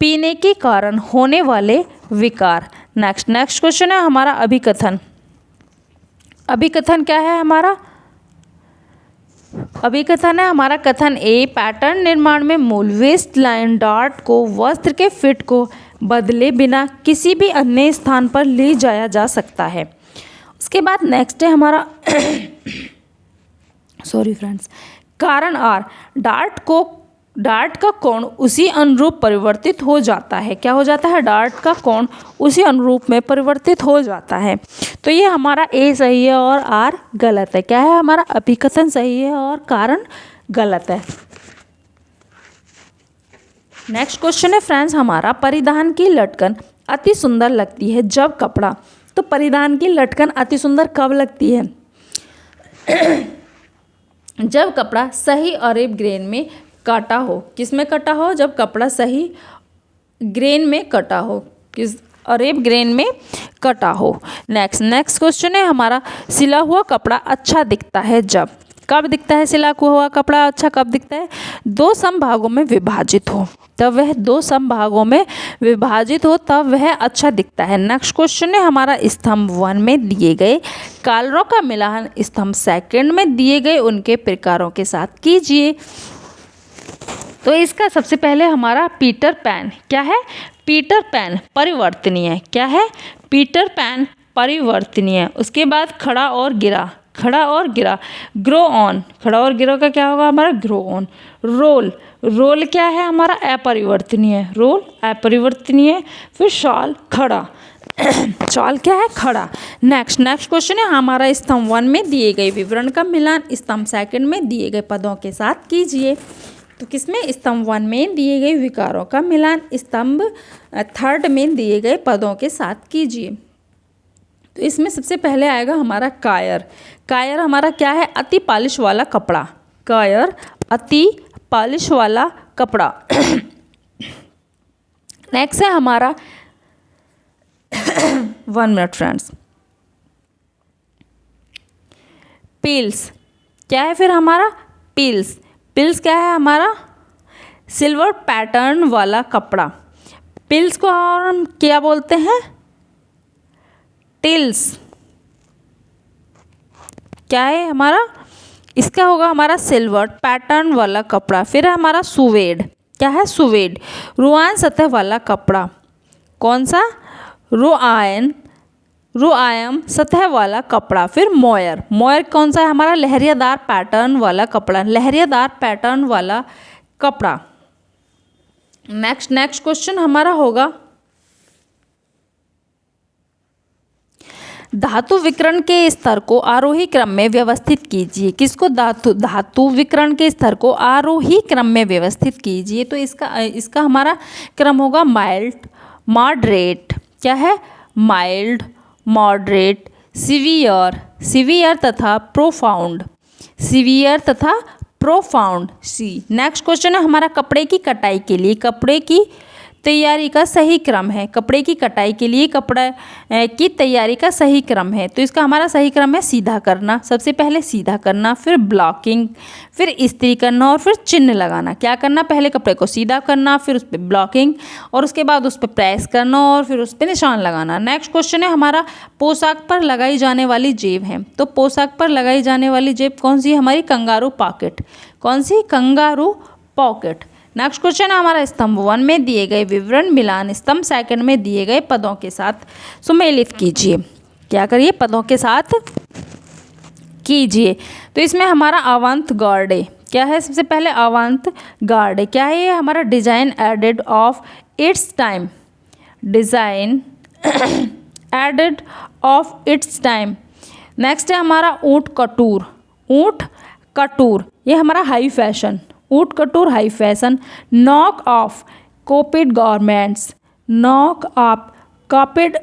पीने के कारण होने वाले विकार। नेक्स्ट क्वेश्चन है हमारा अभिकथन। अभिकथन क्या है हमारा? अभिकथन है हमारा कथन ए, पैटर्न निर्माण में मूल वेस्ट लाइन डॉट को वस्त्र के फिट को बदले बिना किसी भी अन्य स्थान पर ले जाया जा सकता है। उसके बाद नेक्स्ट है हमारा सॉरी फ्रेंड्स, कारण आर, डार्ट का कोण उसी अनुरूप परिवर्तित हो जाता है। क्या हो जाता है? डार्ट का कोण उसी अनुरूप में परिवर्तित हो जाता है। तो ये हमारा ए सही है और आर गलत है। क्या है? हमारा अभिकथन सही है और कारण गलत है। नेक्स्ट क्वेश्चन है फ्रेंड्स हमारा, परिधान की लटकन अति सुंदर लगती है जब कपड़ा। तो परिधान की लटकन अति सुंदर कब लगती है? जब कपड़ा सही अरेब ग्रेन में कटा हो। किस में कटा हो? जब कपड़ा सही ग्रेन में कटा हो, किस अरेब ग्रेन में कटा हो। नेक्स्ट क्वेश्चन है हमारा, सिला हुआ कपड़ा अच्छा दिखता है जब। कब दिखता है सिला हुआ कपड़ा अच्छा? कब दिखता है? दो समभागों में विभाजित हो, तब वह दो समभागों में विभाजित हो तब वह अच्छा दिखता है। नेक्स्ट क्वेश्चन है हमारा, स्तंभ 1 में दिए गए कालरों का मिलान स्तंभ 2 में दिए गए उनके प्रकारों के साथ कीजिए। तो इसका सबसे पहले हमारा पीटर पैन। क्या है? पीटर पैन परिवर्तनीय। क्या है? पीटर पैन परिवर्तनीय। उसके बाद खड़ा और गिरा, खड़ा और गिरा, ग्रो ऑन, खड़ा और गिरा का क्या होगा हमारा? Grow on. रोल क्या है हमारा? अपरिवर्तनीय, रोल अपरिवर्तनीय। फिर शॉल खड़ा, शॉल क्या है? खड़ा। नेक्स्ट क्वेश्चन है हमारा, स्तंभ 1 में दिए गए विवरण का मिलान स्तंभ 2 में दिए गए पदों के साथ कीजिए। तो किसमें? स्तंभ 1 में दिए गए विकारों का मिलान स्तंभ 3 में दिए गए पदों के साथ कीजिए। तो इसमें सबसे पहले आएगा हमारा कायर। कायर हमारा क्या है? अति पॉलिश वाला कपड़ा। कायर अति पॉलिश वाला कपड़ा। नेक्स्ट है हमारा 1 मिनट फ्रेंड्स, पिल्स। क्या है फिर हमारा? पिल्स। पिल्स क्या है हमारा? सिल्वर पैटर्न वाला कपड़ा। पिल्स को और हम क्या बोलते हैं? टिल्स। क्या है हमारा? इसका होगा हमारा सिल्वर पैटर्न वाला कपड़ा। फिर हमारा सुवेड। क्या है? सुवेड रुआन सतह वाला कपड़ा। कौन सा? रुआयन सतह वाला कपड़ा। फिर मोयर। मोयर कौन सा है हमारा? लहरियादार पैटर्न वाला कपड़ा, लहरियादार पैटर्न वाला कपड़ा। नेक्स्ट क्वेश्चन हमारा होगा, धातु विकर्ण के स्तर को आरोही क्रम में व्यवस्थित कीजिए। किसको? धातु विकर्ण के स्तर को आरोही क्रम में व्यवस्थित कीजिए। तो इसका हमारा क्रम होगा माइल्ड, मॉडरेट। क्या है? माइल्ड, मॉडरेट, सीवियर तथा प्रोफाउंड, सीवियर तथा प्रोफाउंड सी। नेक्स्ट क्वेश्चन है हमारा, कपड़े की कटाई के लिए कपड़े की तैयारी का सही क्रम है। कपड़े की कटाई के लिए कपड़े की तैयारी का सही क्रम है। तो इसका हमारा सही क्रम है सीधा करना, सबसे पहले सीधा करना, फिर ब्लॉकिंग, फिर इस्त्री करना और फिर चिन्ह लगाना। क्या करना? पहले कपड़े को सीधा करना, फिर उस पर ब्लॉकिंग और उसके बाद उस पर प्रेस करना और फिर उस पर निशान लगाना। नेक्स्ट क्वेश्चन है हमारा, पोशाक पर लगाई जाने वाली जेब है। तो पोशाक पर लगाई जाने वाली जेब कौन सी है हमारी? Kangaroo pocket. कौन सी? Kangaroo pocket. नेक्स्ट क्वेश्चन है हमारा, स्तंभ 1 में दिए गए विवरण मिलान स्तंभ 2 में दिए गए पदों के साथ सुमेलित कीजिए। क्या करिए? पदों के साथ कीजिए। तो इसमें हमारा अवंत गार्डे। क्या है? सबसे पहले अवंत गार्डे क्या है? ये हमारा design ahead of its time, design ahead of its time. Next है हमारा ऊंट कटूर। ऊंट कटूर ये हमारा high fashion, haute couture high fashion. Knock off copied garments, knock off copied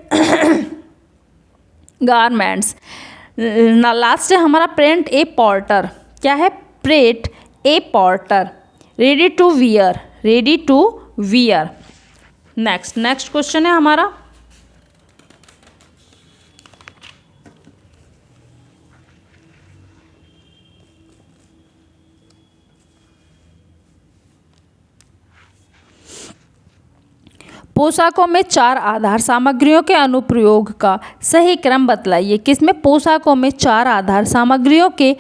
garments. Last है हमारा प्रिंट ए पॉर्टर। क्या है? Pret a porter. Ready to wear, ready to wear. Next question है हमारा, पोशाकों में 4 आधार सामग्रियों के अनुप्रयोग का सही क्रम बतलाइए। किसमें? पोशाकों में 4 आधार सामग्रियों के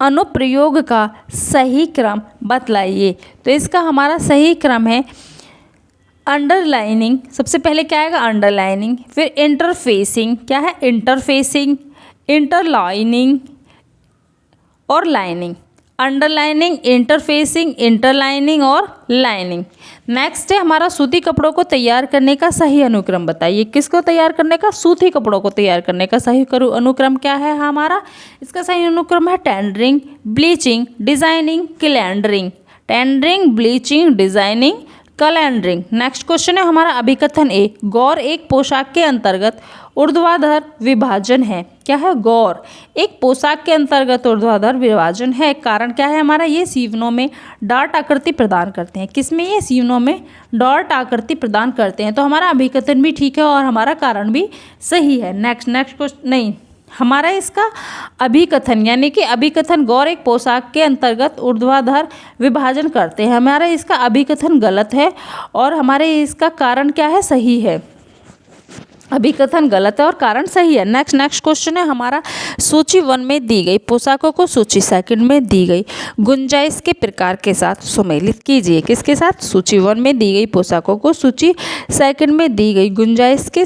अनुप्रयोग का सही क्रम बतलाइए। तो इसका हमारा सही क्रम है अंडरलाइनिंग। सबसे पहले क्या आएगा? अंडरलाइनिंग। फिर इंटरफेसिंग। क्या है? इंटरफेसिंग, इंटरलाइनिंग और लाइनिंग, अंडरलाइनिंग, इंटरफेसिंग, इंटरलाइनिंग और लाइनिंग। नेक्स्ट है हमारा सूती कपड़ों को तैयार करने का सही अनुक्रम बताइए। किसको तैयार करने का? सूती कपड़ों को तैयार करने का सही अनुक्रम क्या है हमारा? इसका सही अनुक्रम है tendering, bleaching, designing, calendering. Tendering, bleaching, designing, calendering. Next question है हमारा अभिकथन ए। गौर एक पोशाक के अंतर्गत ऊर्ध्वाधर विभाजन है। क्या है? गौर एक पोशाक के अंतर्गत ऊर्ध्वाधर विभाजन है। कारण क्या है हमारा? ये सीवनों में डॉट आकृति प्रदान करते हैं। किसमें? ये सीवनों में डॉट आकृति प्रदान करते हैं। तो हमारा अभिकथन भी ठीक है और हमारा कारण भी सही है। नेक्स्ट क्वेश्चन नहीं, हमारा इसका अभिकथन यानी कि अभिकथन गौर एक पोशाक के अंतर्गत ऊर्ध्वाधर विभाजन करते हैं, हमारा इसका अभिकथन गलत है और हमारे इसका कारण क्या है? सही है। अभिकथन गलत है और कारण सही है। नेक्स्ट क्वेश्चन है हमारा सूची 1 में दी गई पोशाकों को सूची 2 में दी गई गुंजाइश के प्रकार के साथ सुमेलित कीजिए। किसके साथ? सूची 1 में दी गई पोशाकों को सूची 2 में दी गई गुंजाइश के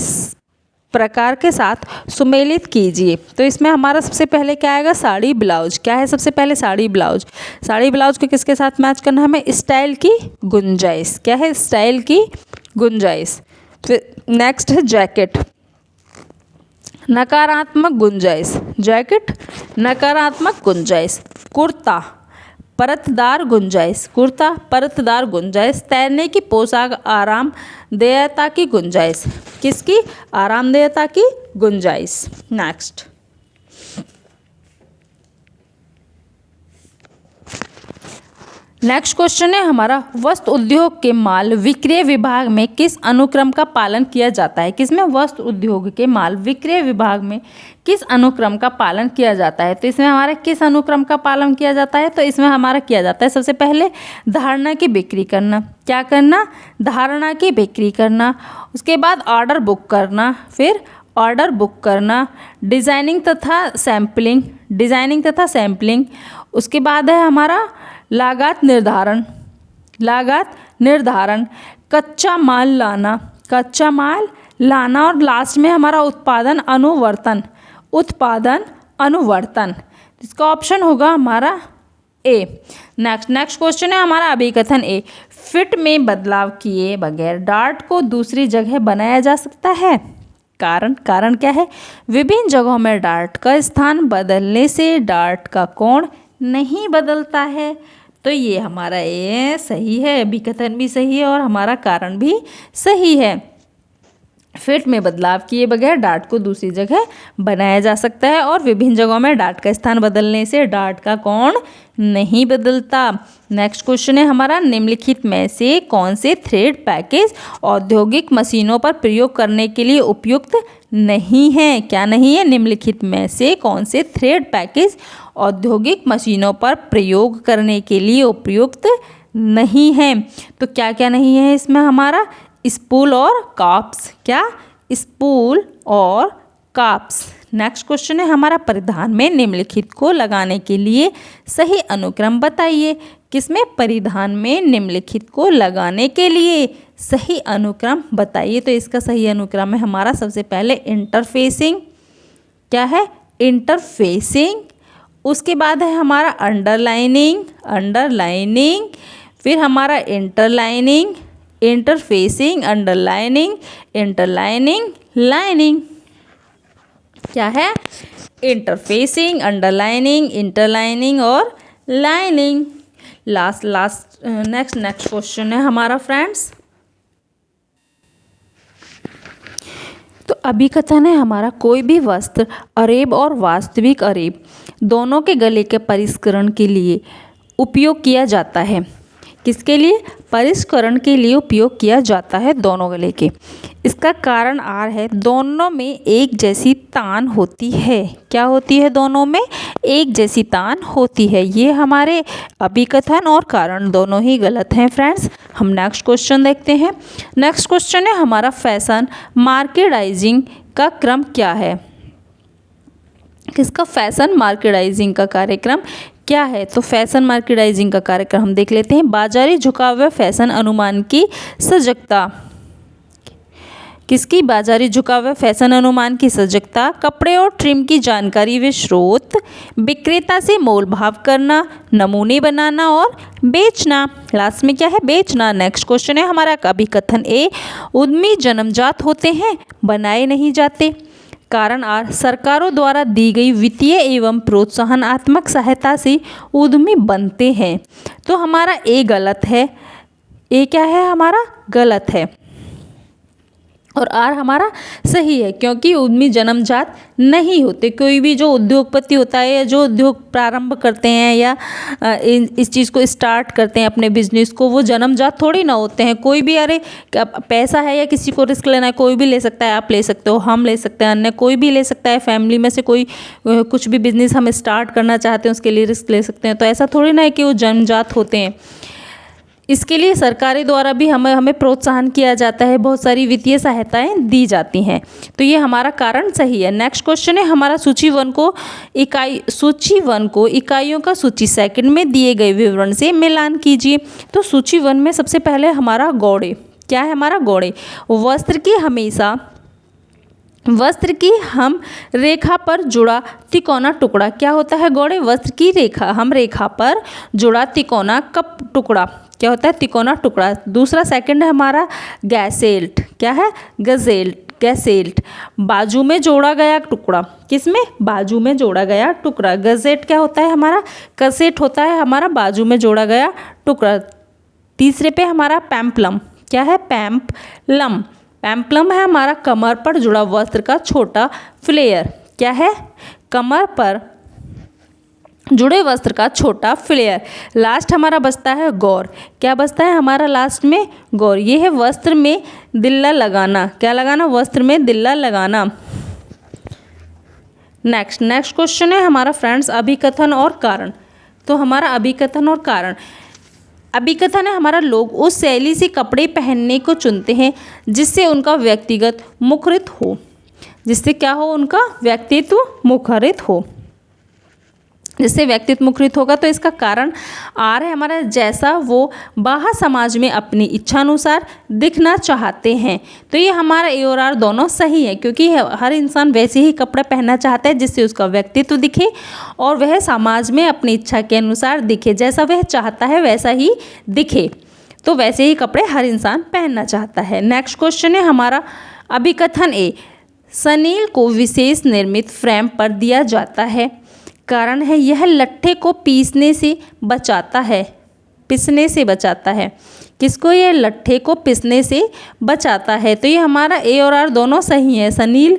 प्रकार के साथ सुमेलित कीजिए। तो इसमें हमारा सबसे पहले क्या आएगा? साड़ी ब्लाउज। क्या है सबसे पहले? साड़ी ब्लाउज। साड़ी ब्लाउज को किसके साथ मैच करना है हमें? स्टाइल की गुंजाइश। क्या है? स्टाइल की गुंजाइश। फिर नेक्स्ट है जैकेट, नकारात्मक गुंजाइश। जैकेट नकारात्मक गुंजाइश। कुर्ता परतदार गुंजाइश। कुर्ता परतदार गुंजाइश। तैरने की पोशाक आरामदेयता की गुंजाइश। किसकी? आरामदेयता की गुंजाइश। नेक्स्ट क्वेश्चन है हमारा वस्त्र उद्योग के माल विक्रय विभाग में किस अनुक्रम का पालन किया जाता है? किसमें? वस्त्र उद्योग के माल विक्रय विभाग में किस अनुक्रम का पालन किया जाता है? तो इसमें हमारा किस अनुक्रम का पालन किया जाता है? तो इसमें हमारा किया जाता है सबसे पहले धारणा की बिक्री करना। क्या करना? धारणा की बिक्री करना। उसके बाद ऑर्डर बुक करना। फिर ऑर्डर बुक करना। डिजाइनिंग तथा सैम्पलिंग। डिजाइनिंग तथा सैम्पलिंग। उसके बाद है हमारा लागत निर्धारण। लागत निर्धारण। कच्चा माल लाना। कच्चा माल लाना। और लास्ट में हमारा उत्पादन अनुवर्तन। उत्पादन अनुवर्तन। इसका ऑप्शन होगा हमारा ए। नेक्स्ट क्वेश्चन है हमारा अभिकथन ए। फिट में बदलाव किए बगैर डार्ट को दूसरी जगह बनाया जा सकता है। कारण क्या है? विभिन्न जगहों में डार्ट का स्थान बदलने से डार्ट का कोण नहीं बदलता है। तो ये हमारा ए सही है, अभिकथन भी सही है और हमारा कारण भी सही है। फिट में बदलाव किए बगैर डार्ट को दूसरी जगह बनाया जा सकता है और विभिन्न जगहों में डार्ट का स्थान बदलने से डार्ट का कोण नहीं बदलता। नेक्स्ट क्वेश्चन है हमारा निम्नलिखित में से कौन से थ्रेड पैकेज औद्योगिक मशीनों पर प्रयोग करने के लिए उपयुक्त नहीं है? क्या नहीं है? निम्नलिखित में से कौन से थ्रेड पैकेज औद्योगिक मशीनों पर प्रयोग करने के लिए उपयुक्त नहीं है? तो क्या क्या नहीं है इसमें हमारा? स्पूल और काप्स। क्या? स्पूल और काप्स। नेक्स्ट क्वेश्चन है हमारा परिधान में निम्नलिखित को लगाने के लिए सही अनुक्रम बताइए। किसमें? परिधान में निम्नलिखित को लगाने के लिए सही अनुक्रम बताइए। तो इसका सही अनुक्रम है हमारा सबसे पहले इंटरफेसिंग। क्या है? इंटरफेसिंग। उसके बाद है हमारा अंडरलाइनिंग। अंडरलाइनिंग। फिर हमारा interlining, interfacing, underlining, interlining, lining. क्या है? इंटरफेसिंग, अंडरलाइनिंग, इंटरलाइनिंग और लाइनिंग। नेक्स्ट क्वेश्चन है हमारा फ्रेंड्स। तो अभिकथन है हमारा कोई भी वस्त्र अरेब और वास्तविक अरेब दोनों के गले के परिष्करण के लिए उपयोग किया जाता है। किसके लिए? परिष्करण के लिए उपयोग किया जाता है दोनों गले के। इसका कारण आर है दोनों में एक जैसी तान होती है। क्या होती है? दोनों में एक जैसी तान होती है। ये हमारे अभिकथन और कारण दोनों ही गलत हैं फ्रेंड्स। हम नेक्स्ट क्वेश्चन देखते हैं। नेक्स्ट क्वेश्चन है हमारा फैशन मार्केटाइजिंग का क्रम क्या है? किसका? फैशन मार्केटाइजिंग का कार्यक्रम क्या है? तो फैशन मार्केटाइजिंग का कार्यक्रम हम देख लेते हैं। बाजारी झुकाव व फैशन अनुमान की सजगता। किसकी? बाजारी झुकाव व फैशन अनुमान की सजगता, कपड़े और ट्रिम की जानकारी व स्रोत, विक्रेता से मोल भाव करना, नमूने बनाना और बेचना। लास्ट में क्या है? बेचना। नेक्स्ट क्वेश्चन है हमारा अभिकथन ए, उद्यमी जन्मजात होते हैं, बनाए नहीं जाते। कारण आर, सरकारों द्वारा दी गई वित्तीय एवं प्रोत्साहनात्मक सहायता से उद्यमी बनते हैं। तो हमारा ए गलत है। ए क्या है? हमारा गलत है और आर हमारा सही है, क्योंकि उद्यमी जन्मजात नहीं होते। कोई भी जो उद्योगपति होता है या जो उद्योग प्रारंभ करते हैं या इस चीज़ को स्टार्ट करते हैं अपने बिजनेस को, वो जन्मजात थोड़ी ना होते हैं। कोई भी, अरे पैसा है या किसी को रिस्क लेना है, कोई भी ले सकता है। आप ले सकते हो, हम ले सकते हैं, अन्य कोई भी ले सकता है। फैमिली में से कोई कुछ भी बिजनेस हम स्टार्ट करना चाहते हैं उसके लिए रिस्क ले सकते हैं। तो ऐसा थोड़ी ना है कि वो जन्मजात होते हैं। इसके लिए सरकारें द्वारा भी हमें प्रोत्साहन किया जाता है, बहुत सारी वित्तीय सहायताएं दी जाती हैं। तो ये हमारा कारण सही है। नेक्स्ट क्वेश्चन है हमारा सूची वन को इकाइयों का सूची सेकंड में दिए गए विवरण से मिलान कीजिए। तो सूची वन में सबसे पहले हमारा गौड़े, क्या है? हमारा गौड़े, वस्त्र की हम रेखा पर जुड़ा तिकोना टुकड़ा, क्या होता है? गौड़े। वस्त्र की रेखा, हम रेखा पर जुड़ा तिकोना कप टुकड़ा, क्या होता है? तिकोना टुकड़ा। दूसरा सेकंड है हमारा गैसेल्ट, क्या है? गैसेल्ट, बाजू में जोड़ा गया टुकड़ा। किसमें? बाजू में जोड़ा गया टुकड़ा। गजेट क्या होता है? हमारा कसेट होता है, हमारा बाजू में जोड़ा गया टुकड़ा। तीसरे पे हमारा पैम्पलम, क्या है? पैम्पलम है हमारा कमर पर जुड़ा वस्त्र का छोटा फ्लेयर, क्या है? कमर पर जुड़े वस्त्र का छोटा फ्लेयर। लास्ट हमारा बचता है गौर, क्या बचता है हमारा लास्ट में? गौर। ये है वस्त्र में दिल्ला लगाना, क्या लगाना? वस्त्र में दिल्ला लगाना। नेक्स्ट क्वेश्चन है हमारा फ्रेंड्स अभिकथन और कारण। तो हमारा अभिकथन और कारण, अभिकथन है हमारा लोग उस शैली से कपड़े पहनने को चुनते हैं जिससे उनका व्यक्तिगत मुखरित हो, जिससे क्या हो? उनका व्यक्तित्व मुखरित हो, जिससे व्यक्तित्व मुखरित होगा। तो इसका कारण आर है हमारा, जैसा वो बाहर समाज में अपनी इच्छानुसार दिखना चाहते हैं। तो ये हमारा ए और आर दोनों सही है, क्योंकि हर इंसान वैसे ही कपड़े पहनना चाहता है जिससे उसका व्यक्तित्व दिखे और वह समाज में अपनी इच्छा के अनुसार दिखे, जैसा वह चाहता है वैसा ही दिखे। तो वैसे ही कपड़े हर इंसान पहनना चाहता है। नेक्स्ट क्वेश्चन है हमारा अभिकथन ए, सनील को विशेष निर्मित फ्रेम पर दिया जाता है। कारण है यह लट्ठे को पिसने से बचाता है, किसको? ये लट्ठे को पिसने से बचाता है। तो ये हमारा ए और आर दोनों सही है। सनील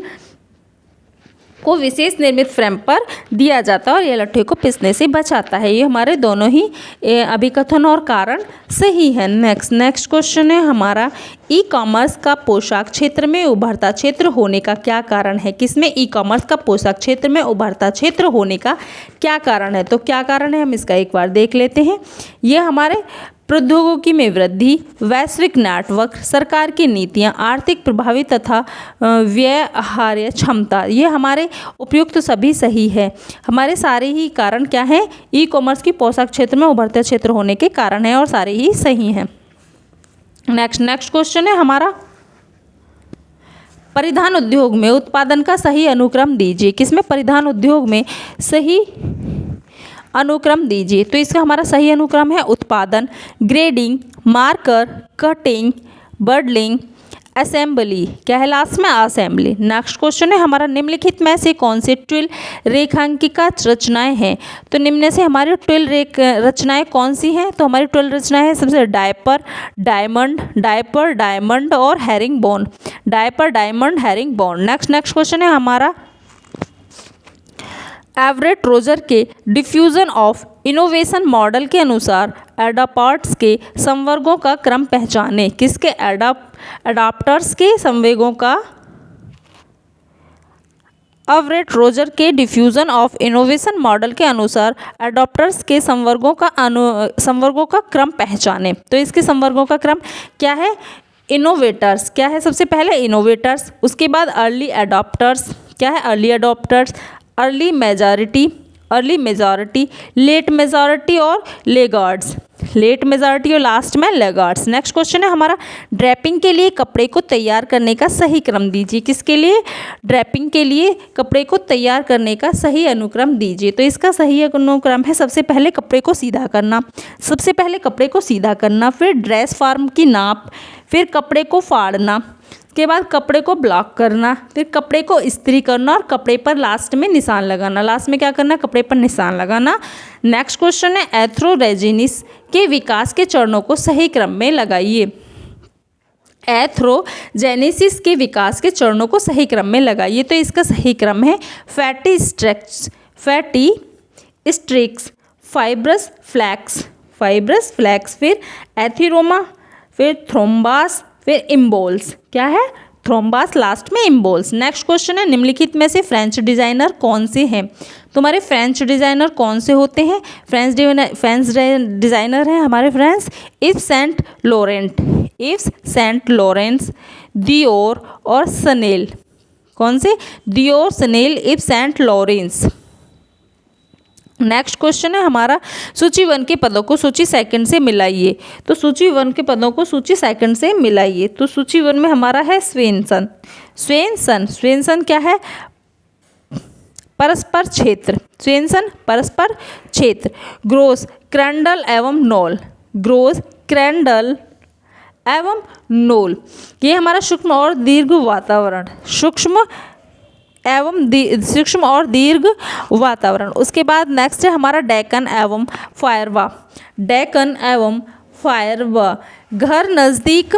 को विशेष निर्मित फ्रेम पर दिया जाता है और ये लट्ठे को पिसने से बचाता है। ये हमारे दोनों ही अभिकथन और कारण सही है। नेक्स्ट क्वेश्चन है हमारा ई कॉमर्स का पोशाक क्षेत्र में उभरता क्षेत्र होने का क्या कारण है? किसमें? ई कॉमर्स का पोशाक क्षेत्र में उभरता क्षेत्र होने का क्या कारण है? तो क्या कारण है हम इसका एक बार देख लेते हैं। ये हमारे प्रौद्योगिकी में वृद्धि, वैश्विक नेटवर्क, सरकार की नीतियां, आर्थिक प्रभावी तथा व्यवहार्य क्षमता, ये हमारे उपयुक्त सभी सही है। हमारे सारे ही कारण क्या हैं? ई कॉमर्स की पोशाक क्षेत्र में उभरते क्षेत्र होने के कारण है और सारे ही सही हैं। नेक्स्ट क्वेश्चन है हमारा परिधान उद्योग में उत्पादन का सही अनुक्रम दीजिए। किसमें? परिधान उद्योग में सही अनुक्रम दीजिए। तो इसका हमारा सही अनुक्रम है उत्पादन, ग्रेडिंग, मार्कर, कटिंग, बर्डलिंग, असेंबली, क्या है लास्ट में? असेंबली। नेक्स्ट क्वेश्चन है हमारा निम्नलिखित में से कौन से ट्विल रेखांकिका रचनाएं हैं? तो निम्न से हमारी ट्विल रचनाएं कौन सी हैं? तो हमारी ट्विल रचनाएं हैं सबसे डायपर, डायमंड और herring bone. Diaper, diamond, herring bone. Next question है हमारा एवरेट रोजर के डिफ्यूजन ऑफ इनोवेशन मॉडल के अनुसार एडाप्टर्स के संवर्गों का क्रम पहचानें। किसके? एडाप्टर्स के संवेगों का एवरेट रोजर के डिफ्यूजन ऑफ इनोवेशन मॉडल के अनुसार एडाप्टर्स के संवर्गों का क्रम पहचानें। तो इसके संवर्गों का क्रम क्या है? इनोवेटर्स, क्या है? सबसे पहले इनोवेटर्स, उसके बाद अर्ली एडॉप्टर्स, क्या है? Early adopters, early majority, early majority, late majority और लेगार्ड्स, लेट मेजॉरिटी और लास्ट में लेगार्ड्स। नेक्स्ट क्वेश्चन है हमारा, ड्रैपिंग के लिए कपड़े को तैयार करने का सही क्रम दीजिए। किसके लिए? ड्रैपिंग के लिए कपड़े को तैयार करने का सही अनुक्रम दीजिए। तो इसका सही अनुक्रम है, सबसे पहले कपड़े को सीधा करना, सबसे पहले कपड़े को सीधा करना, फिर ड्रेस फॉर्म की नाप, फिर कपड़े को फाड़ना, के बाद कपड़े को ब्लॉक करना, फिर कपड़े को इस्त्री करना और कपड़े पर लास्ट में निशान लगाना। लास्ट में क्या करना? कपड़े पर निशान लगाना। नेक्स्ट क्वेश्चन है, एथ्रोजेनिस के विकास के चरणों को सही क्रम में लगाइए। एथ्रोजेनेसिस के विकास के चरणों को सही क्रम में लगाइए। तो इसका सही क्रम है फैटी स्ट्रिक्स, फाइब्रस फ्लैक्स, फिर एथिरोमा, फिर थ्रोम्बास, फिर इम्बोल्स। क्या है? थ्रोम्बास, लास्ट में इम्बोल्स। नेक्स्ट क्वेश्चन है, निम्नलिखित में से फ्रेंच डिजाइनर कौन से हैं? तुम्हारे फ्रेंच डिजाइनर कौन से होते हैं? फ्रेंच डिजाइनर हैं हमारे friends Yves Saint Laurent, Dior और शनेल। कौन से? Dior, Chanel, Yves Saint Laurent. Next question है हमारा, सूची 1 के पदों को सूची 2 से मिलाइए। तो सूची 1 के पदों को सूची 2 से मिलाइए। तो सूची 1 में हमारा है स्वेंसन क्या है? परस्पर क्षेत्र, स्वेंसन परस्पर क्षेत्र। ग्रोस, क्रैंडल एवं नोल, ये हमारा सूक्ष्म और दीर्घ वातावरण, सूक्ष्म और दीर्घ वातावरण। उसके बाद नेक्स्ट है हमारा डेक्कन एवं फायरवा, घर नज़दीक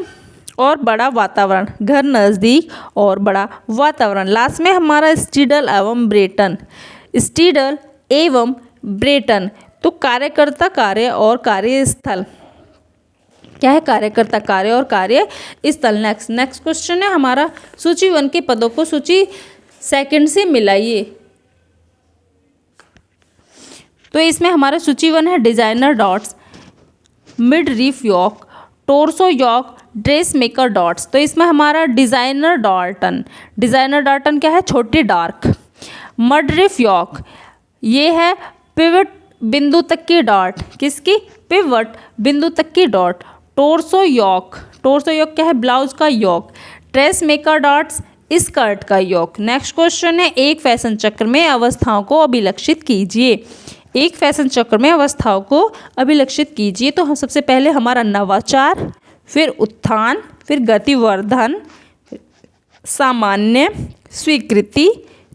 और बड़ा वातावरण, लास्ट में हमारा स्टीडल एवं ब्रेटन। तो कार्यकर्ता, कार्य और कार्यस्थल। क्या है? कार्यकर्ता, कार्य और कार्यस्थल। नेक्स्ट क्वेश्चन है हमारा, सूची 1 के पदों को सूची 2 से मिलाइए। तो इसमें हमारा सूची 1 है designer darts, midriff yoke, torso yoke, dress maker darts. तो इसमें हमारा डिजाइनर डॉल्टन क्या है? छोटी डार्क। मिडरीफ यॉक, ये है पिवट बिंदु तक की डॉट। किसकी? पिवट बिंदु तक की डॉट। टोर्सो यॉक क्या है? ब्लाउज का yoke. Dress maker darts, skirt का यॉक। नेक्स्ट क्वेश्चन है, एक फैशन चक्र में अवस्थाओं को अभिलक्षित कीजिए। एक फैशन चक्र में अवस्थाओं को अभिलक्षित कीजिए। तो हम सबसे पहले हमारा नवाचार, फिर उत्थान, फिर गतिवर्धन, सामान्य, स्वीकृति,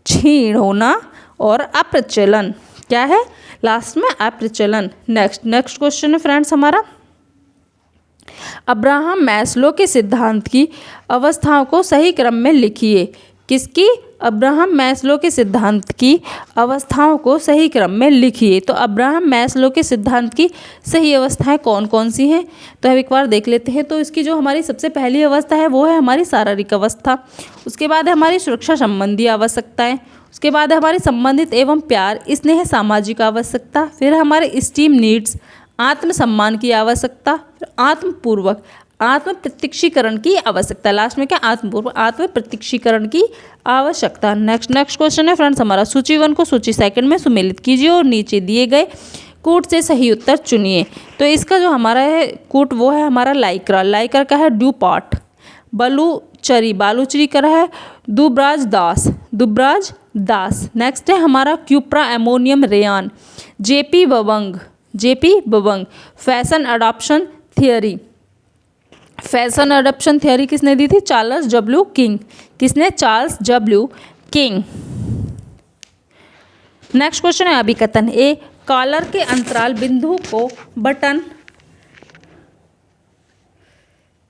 क्षीण होना और अप्रचलन। क्या है? लास्ट में अप्रचलन। नेक्स्ट क्वेश्चन है फ्रेंड्स हमारा, अब्राहम मैस्लो के सिद्धांत की अवस्थाओं को सही क्रम में लिखिए। किसकी? अब्राहम मैस्लो के सिद्धांत की अवस्थाओं को सही क्रम में लिखिए। तो अब्राहम मैस्लो के सिद्धांत की सही अवस्थाएं कौन कौन सी हैं? तो हम एक बार देख लेते हैं। तो इसकी जो हमारी सबसे पहली अवस्था है वो है हमारी शारीरिक अवस्था। उसके बाद है हमारी सुरक्षा संबंधी आवश्यकताएं। उसके बाद है हमारी संबंधित एवं प्यार स्नेह सामाजिक आवश्यकता। फिर हमारे स्टीम नीड्स, आत्मसम्मान की आवश्यकता, आत्मपूर्वक आत्म प्रत्यक्षीकरण की आवश्यकता। लास्ट में क्या? आत्मपूर्वक आत्म प्रत्यक्षीकरण की आवश्यकता। नेक्स्ट क्वेश्चन है फ्रेंड्स हमारा, सूची 1 को सूची 2 में सुमेलित कीजिए और नीचे दिए गए कूट से सही उत्तर चुनिए। तो इसका जो हमारा है कूट वो है हमारा लाइक्रा का है ड्यूपार्ट। बालूचरी का है दुबराज दास। नेक्स्ट है हमारा cuprammonium rayon, JP Bemberg. Fashion adoption theory किसने दी थी? Charles W King. किसने? Charles W King. Next question है अभिकथन। ए, कॉलर के अंतराल बिंदु को बटन,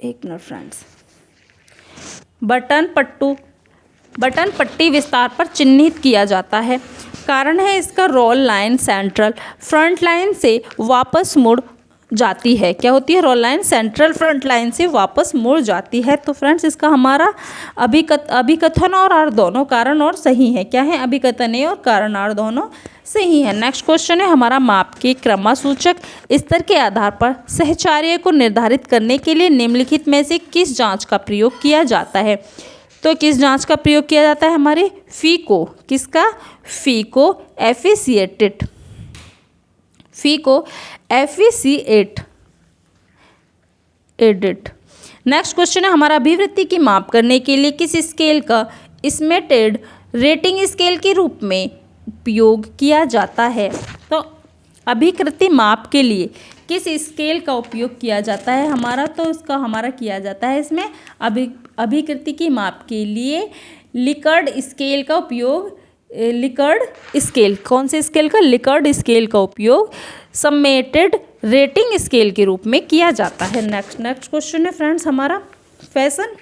एक मिनट फ्रेंड्स, बटन पट्टी विस्तार पर चिन्हित किया जाता है। कारण है इसका roll line central front line से वापस मुड़ जाती है। क्या होती है? Roll line central front line से वापस मुड़ जाती है। तो फ्रेंड्स इसका हमारा अभिकथन और अर्थ दोनों कारण और सही है। क्या है? अभिकथन ए और कारण अर्थ दोनों सही है। नेक्स्ट क्वेश्चन है हमारा, माप के क्रमसूचक स्तर के आधार पर सहचार्य को निर्धारित करने के लिए निम्नलिखित में से किस जांच का प्रयोग किया जाता है? तो किस जांच का प्रयोग किया जाता है? हमारी फीको, किसका? फीको एफिशिएटेड, फीको एफिशिएट एडिट। नेक्स्ट क्वेश्चन है हमारा, अभिवृत्ति की माप करने के लिए किस स्केल का स्मेटेड रेटिंग स्केल के रूप में उपयोग किया जाता है? तो अभिकृति माप के लिए किस स्केल का उपयोग किया जाता है हमारा? तो इसका हमारा किया जाता है इसमें अभिकृति की माप के लिए लिकर्ट स्केल का उपयोग, लिकर्ट स्केल, कौन से स्केल का? लिकर्ट स्केल का उपयोग समेटेड रेटिंग स्केल के रूप में किया जाता है। नेक्स्ट क्वेश्चन है फ्रेंड्स हमारा, फैशन।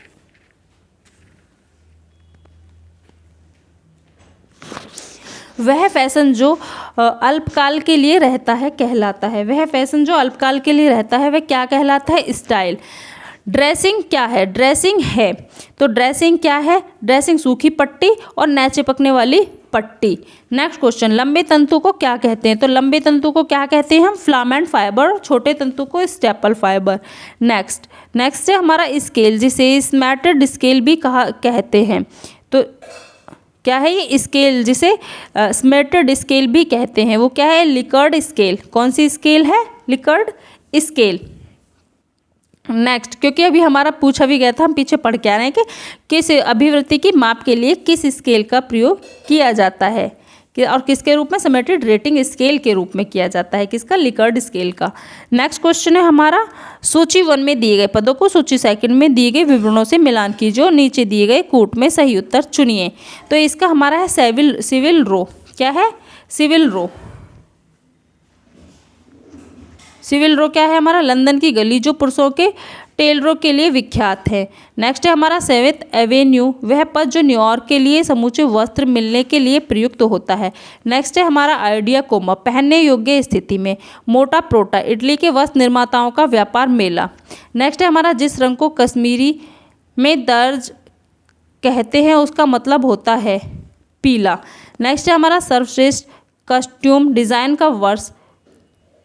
वह फैशन जो अल्पकाल के लिए रहता है कहलाता है, वह फैशन जो अल्पकाल के लिए रहता है वह क्या कहलाता है? स्टाइल। ड्रेसिंग क्या है? ड्रेसिंग है, तो ड्रेसिंग क्या है? ड्रेसिंग सूखी पट्टी और न चिपकने वाली पट्टी। नेक्स्ट क्वेश्चन, लंबे तंतु को क्या कहते हैं? तो लंबे तंतु को क्या कहते हैं हम? फिलामेंट फाइबर, और छोटे तंतु को स्टेपल फाइबर। नेक्स्ट है हमारा स्केल, जिसे स्मैटेड स्केल भी कहते हैं। तो क्या है ये स्केल जिसे स्मैटेड स्केल भी कहते हैं? वो क्या है? Likert scale. कौन सी स्केल है? Likert scale. नेक्स्ट, क्योंकि अभी हमारा पूछा भी गया था, हम पीछे पढ़ के आ रहे हैं कि किस अभिवृत्ति की माप के लिए किस स्केल का प्रयोग किया जाता है और किसके रूप में? समेटेड रेटिंग स्केल के रूप में किया जाता है, किसका? लिकर्ट स्केल का। नेक्स्ट क्वेश्चन है हमारा, सूची 1 में दिए गए पदों को सूची 2 में दिए गए विवरणों से मिलान कीजिए और नीचे दिए गए कूट में सही उत्तर चुनिए। तो इसका हमारा है सिविल रो। क्या है? सिविल रो। सिविल रो क्या है हमारा? लंदन की गली जो पुरुषों के टेलरों के लिए विख्यात है। नेक्स्ट है हमारा 7th एवेन्यू, वह पद जो न्यूयॉर्क के लिए समूचे वस्त्र मिलने के लिए प्रयुक्त होता है। नेक्स्ट है हमारा आइडिया कोमा, पहनने योग्य स्थिति में। मोटा प्रोटा, इटली के वस्त्र निर्माताओं का व्यापार मेला। नेक्स्ट है हमारा, जिस रंग को कश्मीरी में दर्ज कहते हैं उसका मतलब होता है पीला। नेक्स्ट है हमारा, सर्वश्रेष्ठ कस्ट्यूम डिज़ाइन का वर्ष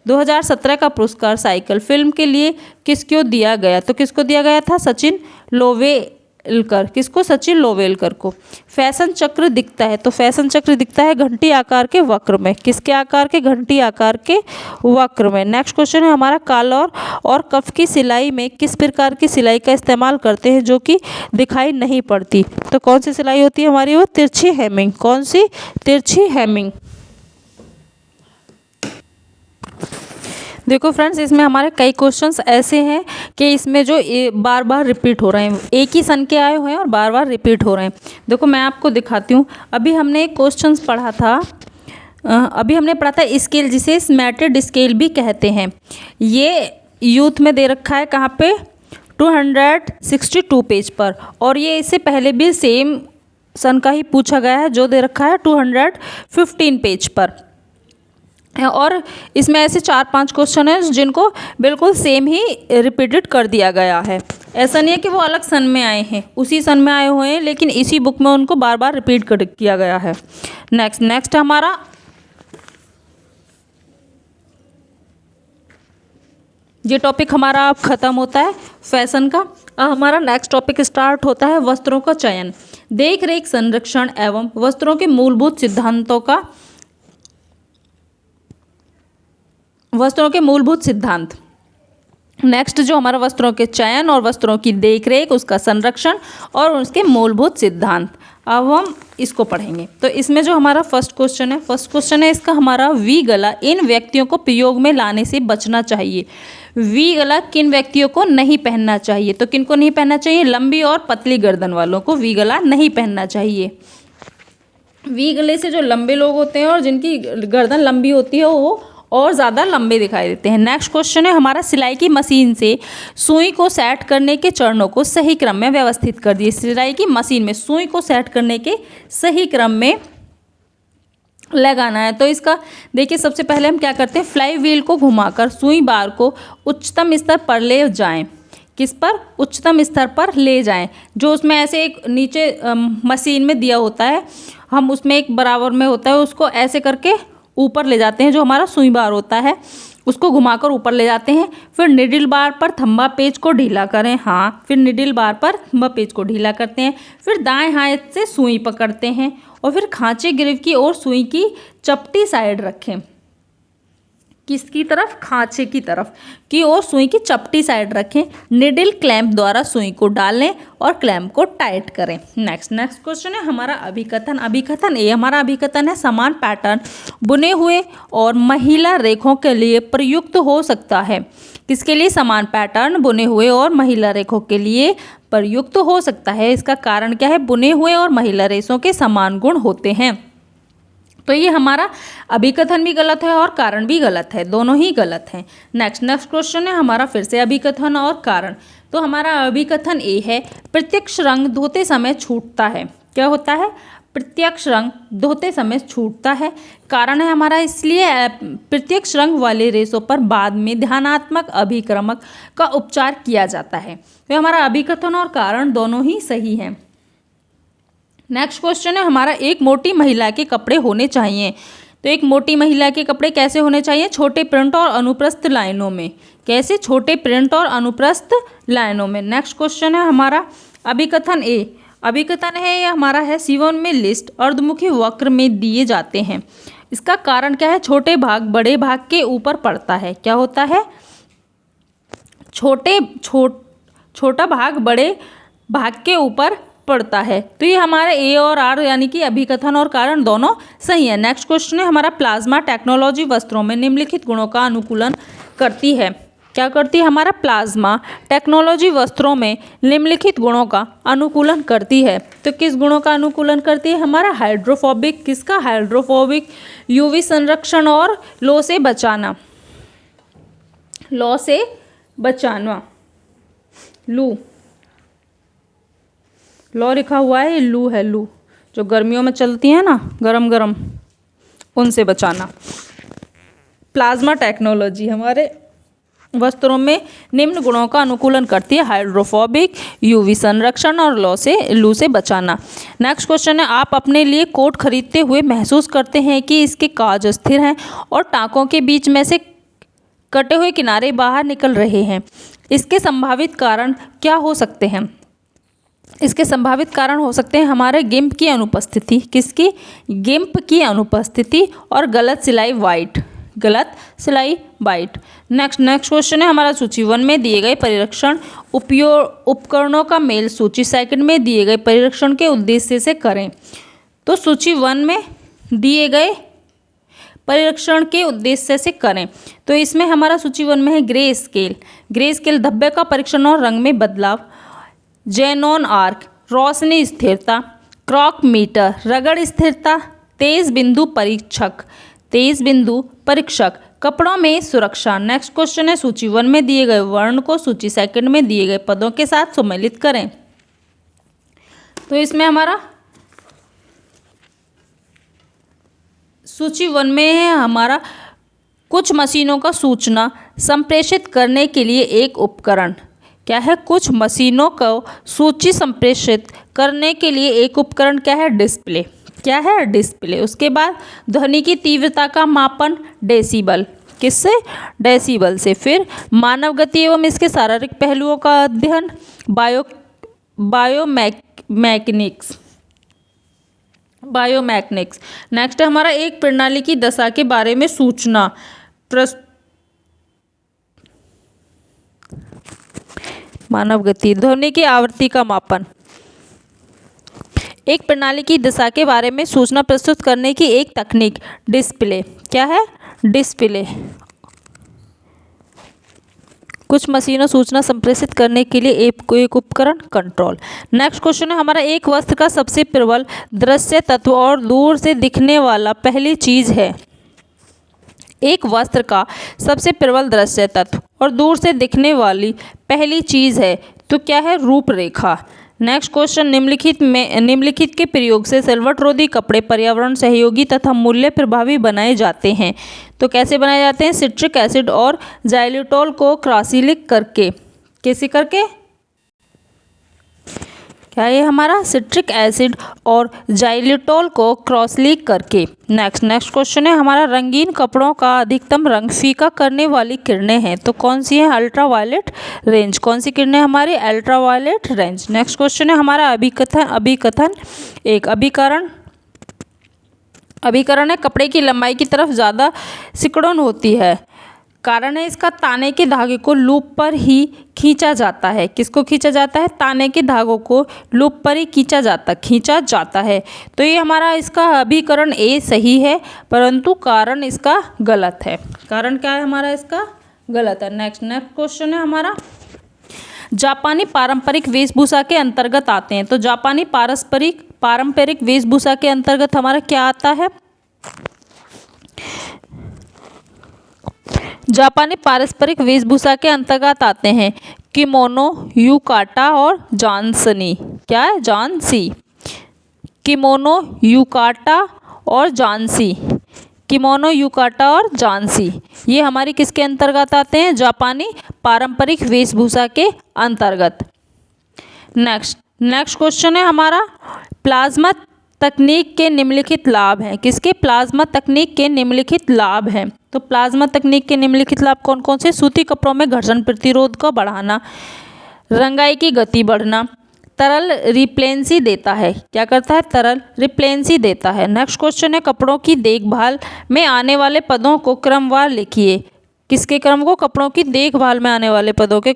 2017 का पुरस्कार साइकिल फिल्म के लिए किसको दिया गया? तो किसको दिया गया था? सचिन लोवेलकर। किसको? सचिन लोवेलकर को। फैशन चक्र दिखता है, तो फैशन चक्र दिखता है घंटी आकार के वक्र में। किसके आकार के? घंटी आकार के वक्र में। नेक्स्ट क्वेश्चन है हमारा, कॉलर और कफ की सिलाई में किस प्रकार की सिलाई का इस्तेमाल करते हैं जो कि दिखाई नहीं पड़ती? तो कौन सी सिलाई होती है हमारी? वो तिरछी हेमिंग। कौन सी? तिरछी हेमिंग। देखो फ्रेंड्स, इसमें हमारे कई क्वेश्चंस ऐसे हैं कि इसमें जो बार बार रिपीट हो रहे हैं, एक ही सन के आए हुए हैं और बार बार रिपीट हो रहे हैं। देखो मैं आपको दिखाती हूँ। अभी हमने एक क्वेश्चंस पढ़ा था, स्केल, जिसे स्मैटेड स्केल भी कहते हैं। ये यूथ में दे रखा है कहाँ पे? 262 पेज पर। और ये इससे पहले भी सेम सन का ही पूछा गया है, जो दे रखा है 215 पेज पर। और इसमें ऐसे 4-5 क्वेश्चन हैं जिनको बिल्कुल सेम ही रिपीटेड कर दिया गया है। ऐसा नहीं है कि वो अलग सन में आए हैं, उसी सन में आए हुए हैं, लेकिन इसी बुक में उनको बार बार रिपीट किया गया है। नेक्स्ट हमारा, ये टॉपिक हमारा अब ख़त्म होता है फैशन का। अब हमारा नेक्स्ट टॉपिक स्टार्ट होता है वस्त्रों का चयन, देख रेख, संरक्षण एवं वस्त्रों के मूलभूत सिद्धांतों का, वस्त्रों के मूलभूत सिद्धांत। नेक्स्ट जो हमारा वस्त्रों के चयन और वस्त्रों की देखरेख, उसका संरक्षण और उसके मूलभूत सिद्धांत, अब हम इसको पढ़ेंगे। तो इसमें जो हमारा फर्स्ट क्वेश्चन है इसका हमारा, वी गला इन व्यक्तियों को प्रयोग में लाने से बचना चाहिए। वी गला किन व्यक्तियों को नहीं पहनना चाहिए? तो किन को नहीं पहनना चाहिए? लंबी और पतली गर्दन वालों को वी गला नहीं पहनना चाहिए। वी गले से जो लंबे लोग होते हैं और जिनकी गर्दन लंबी होती है वो और ज़्यादा लंबे दिखाई देते हैं। नेक्स्ट क्वेश्चन है हमारा, सिलाई की मशीन से सुई को सेट करने के चरणों को सही क्रम में व्यवस्थित कर दिए। सिलाई की मशीन में सुई को सेट करने के सही क्रम में लगाना है। तो इसका देखिए, सबसे पहले हम क्या करते हैं, फ्लाई व्हील को घुमाकर सुई बार को उच्चतम स्तर पर ले जाएं। किस पर? उच्चतम स्तर पर ले जाएं। जो उसमें ऐसे एक नीचे मशीन में दिया होता है, हम उसमें एक बराबर में होता है, उसको ऐसे करके ऊपर ले जाते हैं, जो हमारा सुई बार होता है उसको घुमाकर ऊपर ले जाते हैं। फिर निडिल बार पर थंबा पेज को ढीला करें, हाँ, फिर निडिल बार पर थंबा पेज को ढीला करते हैं। फिर दाएं हाथ से सुई पकड़ते हैं और फिर खांचे गिरव की ओर सुई की चपटी साइड रखें। किसकी तरफ? खांचे की तरफ की ओर सुई की चपटी साइड रखें। निडिल क्लैंप द्वारा सुई को डालें और क्लैंप को टाइट करें। नेक्स्ट क्वेश्चन है हमारा अभिकथन। अभिकथन ए हमारा अभिकथन है समान पैटर्न बुने हुए और महिला रेखों के लिए प्रयुक्त हो सकता है। किसके लिए? समान पैटर्न बुने हुए और महिला रेखों के लिए प्रयुक्त हो सकता है। इसका कारण क्या है? बुने हुए और महिला रेशों के समान गुण होते हैं। तो ये हमारा अभिकथन भी गलत है और कारण भी गलत है, दोनों ही गलत हैं। नेक्स्ट क्वेश्चन है हमारा फिर से अभिकथन और कारण। तो हमारा अभिकथन ए है प्रत्यक्ष रंग धोते समय छूटता है। क्या होता है? प्रत्यक्ष रंग धोते समय छूटता है। कारण है हमारा इसलिए प्रत्यक्ष रंग वाले रेशों पर बाद में ध्यानात्मक अभिक्रमक का उपचार किया जाता है। तो हमारा अभिकथन और कारण दोनों ही सही हैं। नेक्स्ट क्वेश्चन है हमारा एक मोटी महिला के कपड़े होने चाहिए। तो एक मोटी महिला के कपड़े कैसे होने चाहिए? छोटे प्रिंट और अनुप्रस्थ लाइनों में। कैसे? छोटे प्रिंट और अनुप्रस्थ लाइनों में। नेक्स्ट क्वेश्चन है हमारा अभिकथन ए। अभिकथन है ये हमारा है सीवन में लिस्ट अर्धमुखी वक्र में दिए जाते हैं। इसका कारण क्या है? छोटे भाग बड़े भाग के ऊपर पड़ता है। क्या होता है? छोटा भाग बड़े भाग के ऊपर पड़ता है। तो ये हमारा ए और आर यानी कि अभिकथन और कारण दोनों सही है। नेक्स्ट क्वेश्चन है हमारा प्लाज्मा टेक्नोलॉजी वस्त्रों में निम्नलिखित गुणों का अनुकूलन करती है। क्या करती है? हमारा प्लाज्मा टेक्नोलॉजी वस्त्रों में निम्नलिखित गुणों का अनुकूलन करती है। तो किस गुणों का अनुकूलन करती है? हमारा हाइड्रोफोबिक। किसका? हाइड्रोफोबिक, यूवी संरक्षण और लौ से बचाना। लौ से बचाना, लू, लौ लिखा हुआ है, लू है, लू जो गर्मियों में चलती है ना, गरम गरम, उनसे बचाना। प्लाज्मा टेक्नोलॉजी हमारे वस्त्रों में निम्न गुणों का अनुकूलन करती है। हाइड्रोफोबिक, यूवी संरक्षण और लू से बचाना। नेक्स्ट क्वेश्चन है आप अपने लिए कोट खरीदते हुए महसूस करते हैं कि इसके काज स्थिर हैं और टाँकों के बीच में से कटे हुए किनारे बाहर निकल रहे हैं। इसके संभावित कारण क्या हो सकते हैं? इसके संभावित कारण हो सकते हैं हमारे गिम्प की अनुपस्थिति। किसकी? गिम्प की अनुपस्थिति और गलत सिलाई वाइट। नेक्स्ट क्वेश्चन है हमारा सूची 1 में दिए गए परिरक्षण उपकरणों का मेल सूची 2 में दिए गए परिरक्षण के उद्देश्य से करें। तो सूची 1 में दिए गए परिरक्षण के उद्देश्य से करें। तो इसमें हमारा सूची 1 में है ग्रे स्केल धब्बे का परीक्षण और रंग में बदलाव, जेनॉन आर्क रोशनी स्थिरता, क्रॉक मीटर रगड़ स्थिरता, तेज बिंदु परीक्षक कपड़ों में सुरक्षा। नेक्स्ट क्वेश्चन है सूची 1 में दिए गए वर्ण को सूची 2 में दिए गए पदों के साथ सम्मिलित करें। तो इसमें हमारा सूची 1 में है हमारा कुछ मशीनों का सूचना संप्रेषित करने के लिए एक उपकरण। क्या है? कुछ मशीनों को सूची संप्रेषित करने के लिए एक उपकरण क्या है? डिस्प्ले। क्या है? डिस्प्ले। उसके बाद ध्वनि की तीव्रता का मापन डेसिबल। किससे? डेसिबल से। फिर मानव गति एवं इसके शारीरिक पहलुओं का अध्ययन बायोमैकेनिक्स। नेक्स्ट है हमारा एक प्रणाली की दशा के बारे में सूचना मानव गति, ध्वनि की आवृत्ति का मापन। एक प्रणाली की दशा के बारे में सूचना प्रस्तुत करने की एक तकनीक डिस्प्ले। क्या है? डिस्प्ले। कुछ मशीनों सूचना संप्रेषित करने के लिए एक उपकरण कंट्रोल। नेक्स्ट क्वेश्चन है हमारा एक वस्त्र का सबसे प्रबल दृश्य तत्व और दूर से दिखने वाला पहली चीज है। एक वस्त्र का सबसे प्रबल दृश्य तत्व और दूर से दिखने वाली पहली चीज है। तो क्या है? रूपरेखा। नेक्स्ट क्वेश्चन निम्नलिखित के प्रयोग से सिलवट रोधी कपड़े पर्यावरण सहयोगी तथा मूल्य प्रभावी बनाए जाते हैं। तो कैसे बनाए जाते हैं? सिट्रिक एसिड और जाइलिटोल को क्रासिलिक करके। कैसे करके? क्या है हमारा, सिट्रिक एसिड और जाइलिटोल को क्रॉस लिंक करके। नेक्स्ट क्वेश्चन है हमारा, रंगीन कपड़ों का अधिकतम रंग फीका करने वाली किरणें हैं तो कौन सी है, अल्ट्रावायलेट रेंज। कौन सी किरणें हमारी, अल्ट्रावायलेट रेंज। नेक्स्ट क्वेश्चन है हमारा, अभिकथन एक अभिकरण है कपड़े की लंबाई की तरफ ज़्यादा सिकुड़न होती है। कारण है इसका, ताने के धागे को लूप पर ही खींचा जाता है। किसको खींचा जाता है, ताने के धागों को लूप पर ही खींचा जाता है। तो ये हमारा इसका अभिकरण ए सही है, परंतु कारण इसका गलत है। कारण क्या है हमारा, इसका गलत है। नेक्स्ट क्वेश्चन है हमारा, जापानी पारंपरिक वेशभूषा के अंतर्गत आते हैं तो जापानी पारंपरिक वेशभूषा के अंतर्गत हमारा क्या आता है, जापानी पारंपरिक वेशभूषा के अंतर्गत आते हैं किमोनो, युकाटा और जानसनी। क्या है, जानसी। किमोनो, युकाटा और जानसी। किमोनो, युकाटा और जानसी ये हमारी किसके अंतर्गत आते हैं, जापानी पारंपरिक वेशभूषा के अंतर्गत। नेक्स्ट क्वेश्चन है हमारा, प्लाज्मा तकनीक के निम्नलिखित लाभ हैं। किसके, प्लाज्मा तकनीक के निम्नलिखित लाभ हैं। तो प्लाज्मा तकनीक के निम्नलिखित लाभ कौन कौन से, सूती कपड़ों में घर्षण प्रतिरोध को बढ़ाना, रंगाई की गति बढ़ना, तरल रिप्लेंसी देता है। क्या करता है, तरल रिप्लेंसी देता है। नेक्स्ट क्वेश्चन है, कपड़ों की देखभाल में आने वाले पदों को क्रमवार लिखिए। किसके क्रम को, कपड़ों की देखभाल में आने वाले पदों के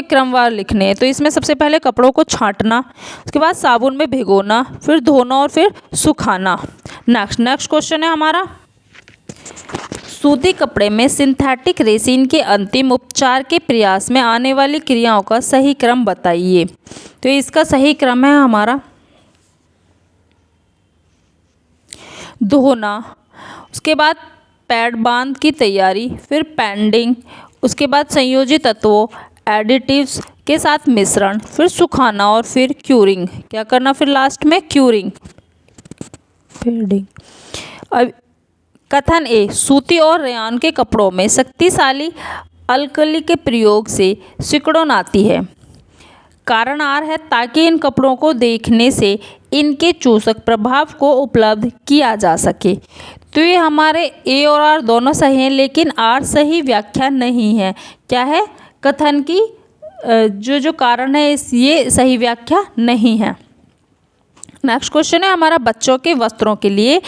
क्रमवार लिखने हैं। तो इसमें सबसे पहले कपड़ों को छांटना, उसके बाद साबुन में भिगोना, फिर धोना और फिर सुखाना। नेक्स्ट क्वेश्चन है हमारा, सूती कपड़े में सिंथेटिक रेसिन के अंतिम उपचार के प्रयास में आने वाली क्रियाओं का सही क्रम बताइए। तो इसका सही क्रम है हमारा धोना, उसके बाद पैड बांध की तैयारी, फिर पैडिंग, उसके बाद संयोजित तत्वों एडिटिव्स के साथ मिश्रण, फिर सुखाना और फिर क्यूरिंग। क्या करना, फिर लास्ट में क्यूरिंग, पैडिंग। अब कथन ए, सूती और रेयान के कपड़ों में शक्तिशाली अल्कली के प्रयोग से सिकुड़न आती है। कारण आर है ताकि इन कपड़ों को देखने से इनके चूसक प्रभाव को उपलब्ध किया जा सके। तो ये हमारे ए और आर दोनों सही हैं, लेकिन आर सही व्याख्या नहीं है। क्या है, कथन की जो कारण है ये सही व्याख्या नहीं है। नेक्स्ट क्वेश्चन है हमारा, बच्चों के वस्त्रों के लिए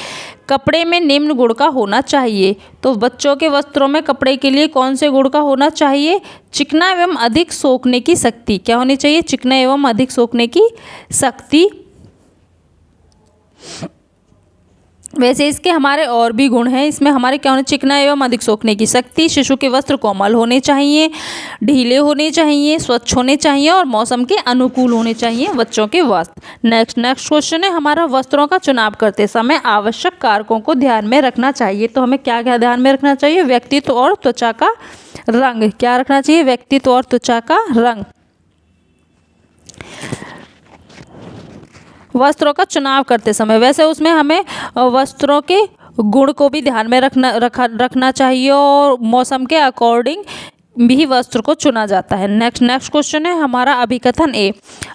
कपड़े में निम्न गुण का होना चाहिए। तो बच्चों के वस्त्रों में कपड़े के लिए कौन से गुण का होना चाहिए, चिकना एवं अधिक सोखने की शक्ति। क्या होनी चाहिए, चिकना एवं अधिक सोखने की शक्ति। वैसे इसके हमारे और भी गुण हैं, इसमें हमारे क्या होने, चिकना एवं अधिक सोखने की शक्ति, शिशु के वस्त्र कोमल होने चाहिए, ढीले होने चाहिए, स्वच्छ होने चाहिए और मौसम के अनुकूल होने चाहिए बच्चों के वस्त्र। नेक्स्ट क्वेश्चन है हमारा, वस्त्रों का चुनाव करते समय आवश्यक कारकों को ध्यान में रखना चाहिए। तो हमें क्या क्या ध्यान में रखना चाहिए, व्यक्तित्व और त्वचा का रंग। क्या रखना चाहिए, व्यक्तित्व और त्वचा का रंग। वस्त्रों का चुनाव करते समय वैसे उसमें हमें वस्त्रों के गुण को भी ध्यान में रखना चाहिए और मौसम के अकॉर्डिंग भी वस्त्र को चुना जाता है। नेक्स्ट क्वेश्चन है हमारा, अभिकथन ए।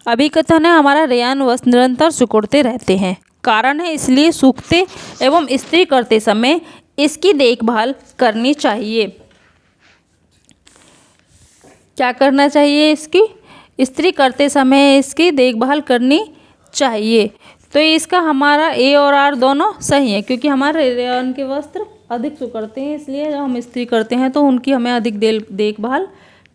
अभिकथन है हमारा, रेयान वस्त्र निरंतर सिकुड़ते रहते हैं। कारण है इसलिए सूखते एवं इस्त्री करते समय इसकी देखभाल करनी चाहिए। क्या करना चाहिए, इसकी इस्त्री करते समय इसकी देखभाल करनी चाहिए। तो इसका हमारा ए और आर दोनों सही है, क्योंकि हमारे रेयान के वस्त्र अधिक सिकुड़ते हैं, इसलिए जब हम इस्त्री करते हैं तो उनकी हमें अधिक देखभाल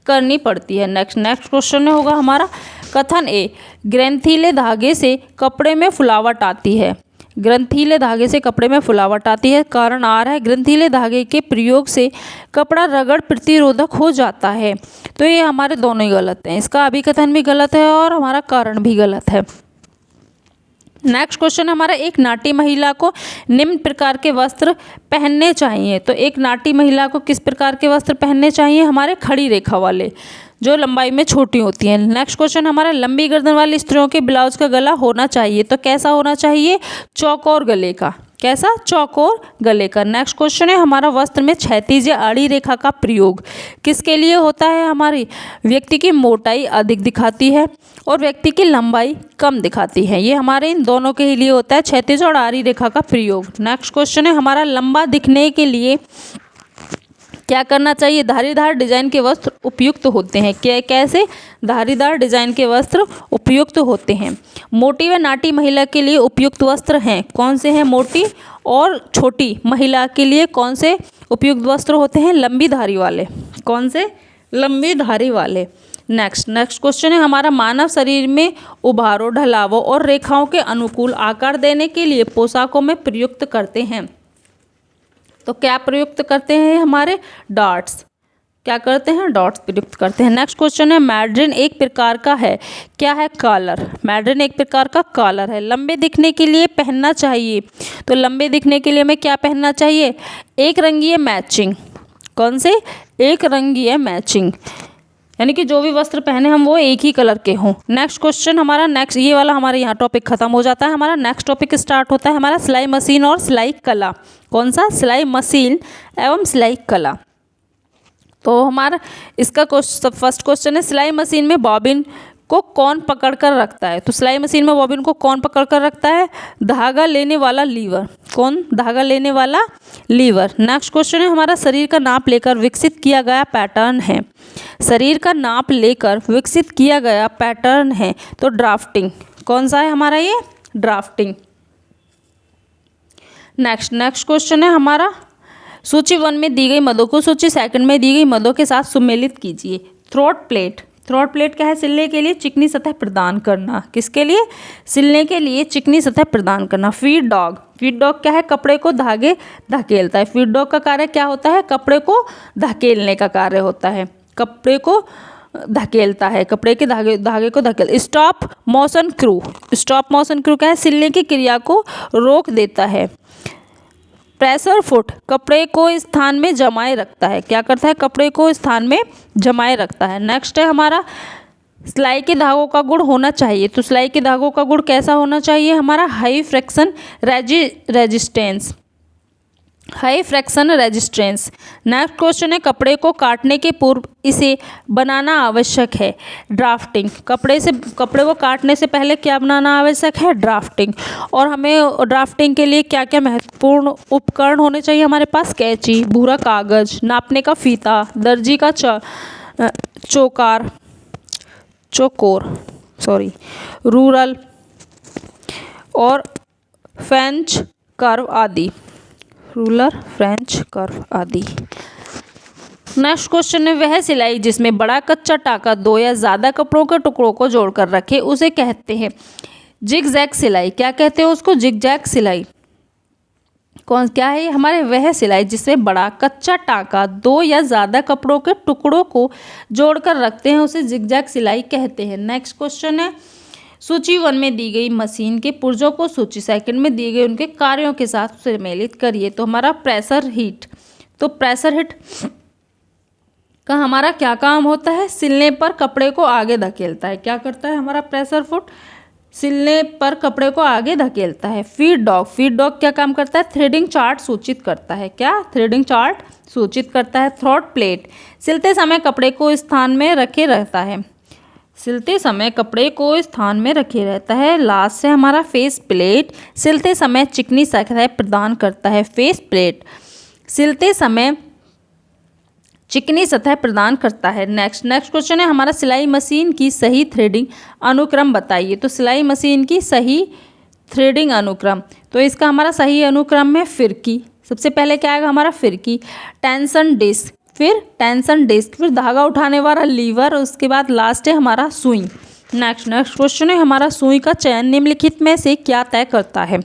करनी पड़ती है। नेक्स्ट क्वेश्चन होगा हमारा, कथन ए, ग्रंथिले धागे से कपड़े में फुलावट आती है। ग्रंथिले धागे से कपड़े में फुलावट आती है। कारण आ रहा है, ग्रंथिले धागे के प्रयोग से कपड़ा रगड़ प्रतिरोधक हो जाता है। तो ये हमारे दोनों ही गलत हैं, इसका अभिकथन भी गलत है और हमारा कारण भी गलत है। नेक्स्ट क्वेश्चन हमारा, एक नाटी महिला को निम्न प्रकार के वस्त्र पहनने चाहिए। तो एक नाटी महिला को किस प्रकार के वस्त्र पहनने चाहिए, हमारे खड़ी रेखा वाले, जो लंबाई में छोटी होती हैं। नेक्स्ट क्वेश्चन हमारा, लंबी गर्दन वाली स्त्रियों के ब्लाउज का गला होना चाहिए। तो कैसा होना चाहिए, चौकोर गले का। कैसा? चौकोर गले का। नेक्स्ट क्वेश्चन है हमारा, वस्त्र में क्षैतिज या आड़ी रेखा का प्रयोग किसके लिए होता है? हमारी व्यक्ति की मोटाई अधिक दिखाती है और व्यक्ति की लंबाई कम दिखाती है। ये हमारे इन दोनों के ही लिए होता है, क्षैतिज और आड़ी रेखा का प्रयोग। नेक्स्ट क्वेश्चन है हमारा, लंबा दिखने के लिए क्या करना चाहिए? धारीदार डिजाइन के वस्त्र उपयुक्त होते हैं। कैसे धारीदार डिजाइन के वस्त्र उपयुक्त होते हैं? मोटी व नाटी महिला के लिए उपयुक्त वस्त्र हैं। कौन से हैं? मोटी और छोटी महिला के लिए कौन से उपयुक्त वस्त्र होते हैं? लंबी धारी वाले। कौन से? लंबी धारी वाले। नेक्स्ट क्वेश्चन है हमारा, मानव शरीर में उभारों, ढलावों और रेखाओं के अनुकूल आकार देने के लिए पोशाकों में प्रयुक्त करते हैं। तो क्या प्रयुक्त करते हैं? हमारे डॉट्स। क्या करते हैं? डॉट्स प्रयुक्त करते हैं। नेक्स्ट क्वेश्चन है, मैड्रिन एक प्रकार का है। क्या है? कॉलर। मैड्रिन एक प्रकार का कॉलर है। लंबे दिखने के लिए पहनना चाहिए। तो लंबे दिखने के लिए हमें क्या पहनना चाहिए? एक रंगीय मैचिंग। कौन से? एक रंगीय मैचिंग, यानी कि जो भी वस्त्र पहने हम वो एक ही कलर के हों। नेक्स्ट क्वेश्चन हमारा, नेक्स्ट ये वाला हमारे यहाँ टॉपिक खत्म हो जाता है। हमारा नेक्स्ट टॉपिक स्टार्ट होता है हमारा सिलाई मशीन और सिलाई कला। कौन सा? सिलाई मशीन एवं सिलाई कला। तो हमारा इसका फर्स्ट क्वेश्चन है, सिलाई मशीन में बॉबिन को कौन पकड़ कर रखता है? तो सिलाई मशीन में बॉबिन को कौन पकड़ कर रखता है? धागा लेने वाला लीवर। कौन? धागा लेने वाला लीवर। नेक्स्ट क्वेश्चन है हमारा, शरीर का नाप लेकर विकसित किया गया पैटर्न है। शरीर का नाप लेकर विकसित किया गया पैटर्न है। तो ड्राफ्टिंग। कौन सा है हमारा? ये ड्राफ्टिंग। नेक्स्ट क्वेश्चन है हमारा, सूची 1 में दी गई मदों को सूची 2 में दी गई मदों के साथ सुमेलित कीजिए। Throat plate. थ्रोट प्लेट क्या है? सिलने के लिए चिकनी सतह प्रदान करना। किसके लिए? सिलने के लिए चिकनी सतह प्रदान करना। Feed dog. फीड डॉग क्या है? कपड़े को धागे धकेलता है। फीड डॉग का कार्य क्या होता है? कपड़े को धकेलने का कार्य होता है। कपड़े को धकेलता है, कपड़े के धागे को धकेल। Stop motion crew. Stop motion crew क्या है? सिलने की क्रिया को रोक देता है। प्रेशर फुट, कपड़े को स्थान में जमाए रखता है। क्या करता है? कपड़े को स्थान में जमाए रखता है। नेक्स्ट है हमारा, सिलाई के धागों का गुण होना चाहिए। तो सिलाई के धागों का गुण कैसा होना चाहिए? हमारा high friction resistance. High friction resistance. Next question है, कपड़े को काटने के पूर्व इसे बनाना आवश्यक है। ड्राफ्टिंग। कपड़े को काटने से पहले क्या बनाना आवश्यक है? ड्राफ्टिंग। और हमें ड्राफ्टिंग के लिए क्या क्या महत्वपूर्ण उपकरण होने चाहिए हमारे पास? कैंची, भूरा कागज, नापने का फीता, दर्जी का रूरल और फ्रेंच कर्व आदि। रूलर, फ्रेंच कर्व आदि। नेक्स्ट क्वेश्चन है, वह सिलाई जिसमें बड़ा कच्चा टाका 2 या ज़्यादा कपड़ों के टुकड़ों को जोड़कर रखे उसे कहते हैं जिगजैग सिलाई। क्या कहते हैं उसको? जिगजैग सिलाई। कौन क्या है ये? हमारे वह सिलाई जिसमें बड़ा कच्चा टाका 2 या ज़्यादा कपड़ों के टुकड़ों को जोड़कर रखते हैं उसे जिगजैग सिलाई कहते हैं। नेक्स्ट क्वेश्चन है, सूची 1 में दी गई मशीन के पुर्जों को सूची 2 में दी गई उनके कार्यों के साथ सम्मिलित करिए। तो हमारा प्रेशर हीट। तो प्रेशर हीट का हमारा क्या काम होता है? सिलने पर कपड़े को आगे धकेलता है। क्या करता है हमारा प्रेशर फुट? सिलने पर कपड़े को आगे धकेलता है। Feed dog. फीड डॉग क्या काम करता है? थ्रेडिंग चार्ट सूचित करता है। क्या? थ्रेडिंग चार्ट सूचित करता है। थ्रोट प्लेट, सिलते समय कपड़े को स्थान में रखे रहता है। सिलते समय कपड़े को स्थान में रखे रहता है। लास्ट से हमारा फेस प्लेट, सिलते समय चिकनी सतह प्रदान करता है। फेस प्लेट सिलते समय चिकनी सतह प्रदान करता है। नेक्स्ट क्वेश्चन है हमारा, सिलाई मशीन की सही थ्रेडिंग अनुक्रम बताइए। तो सिलाई मशीन की सही थ्रेडिंग अनुक्रम, तो इसका हमारा सही अनुक्रम है फिरकी। सबसे पहले क्या आएगा हमारा? फिरकी, टेंशन डिस्क, फिर टेंशन डिस्क, फिर धागा उठाने वाला लीवर, उसके बाद लास्ट है हमारा सुई। नेक्स्ट क्वेश्चन है हमारा, सुई का चयन निम्नलिखित में से क्या तय करता है?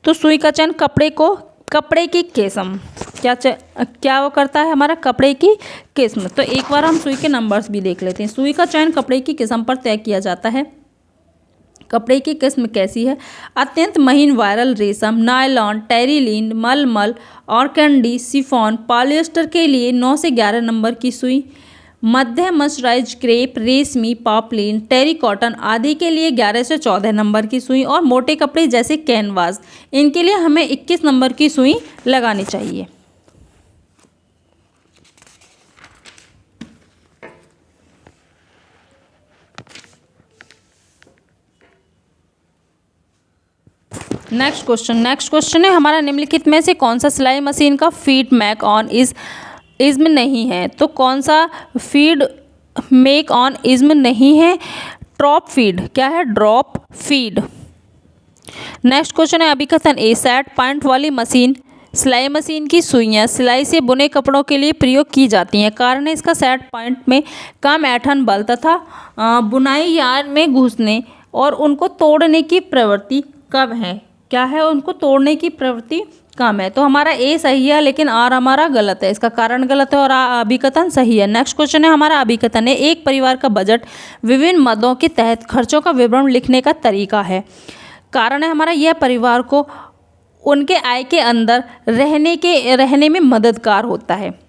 तो सुई का चयन कपड़े की किस्म, क्या वो करता है हमारा? कपड़े की किस्म। तो एक बार हम सुई के नंबर्स भी देख लेते हैं। सुई का चयन कपड़े की किस्म पर तय किया जाता है। कपड़े की किस्म कैसी है? अत्यंत महीन वायरल रेशम, नायलॉन, टेरिलीन, मलमल, ऑर्गेंडी, शिफॉन। पॉलिएस्टर के लिए 9 से 11 नंबर की सुई मध्य मर्सराइज्ड क्रेप, रेशमी, पॉपलिन, टेरी कॉटन आदि के लिए 11 से 14 नंबर की सुई और मोटे कपड़े जैसे कैनवास इनके लिए हमें 21 नंबर की सुई लगानी चाहिए। नेक्स्ट क्वेश्चन है हमारा, निम्नलिखित में से कौन सा सिलाई मशीन का फीड मेक ऑन इज्म नहीं है? तो कौन सा फीड मेक ऑन इज्म नहीं है? Drop feed. क्या है? Drop feed. नेक्स्ट क्वेश्चन है अभिकथन ए, सेट पॉइंट वाली मशीन सिलाई मशीन की सुइयां सिलाई से बुने कपड़ों के लिए प्रयोग की जाती हैं। कारण है इसका सेट पॉइंट में कम ऐंठन बल तथा बुनाई यार्न में घुसने और उनको तोड़ने की प्रवृत्ति कम है। क्या है? उनको तोड़ने की प्रवृत्ति कम है। तो हमारा ए सही है लेकिन आर हमारा गलत है, इसका कारण गलत है और अभिकथन सही है। नेक्स्ट क्वेश्चन है हमारा अभिकथन है, एक परिवार का बजट विभिन्न मदों के तहत खर्चों का विवरण लिखने का तरीका है। कारण है हमारा यह परिवार को उनके आय के अंदर रहने में मददगार होता है।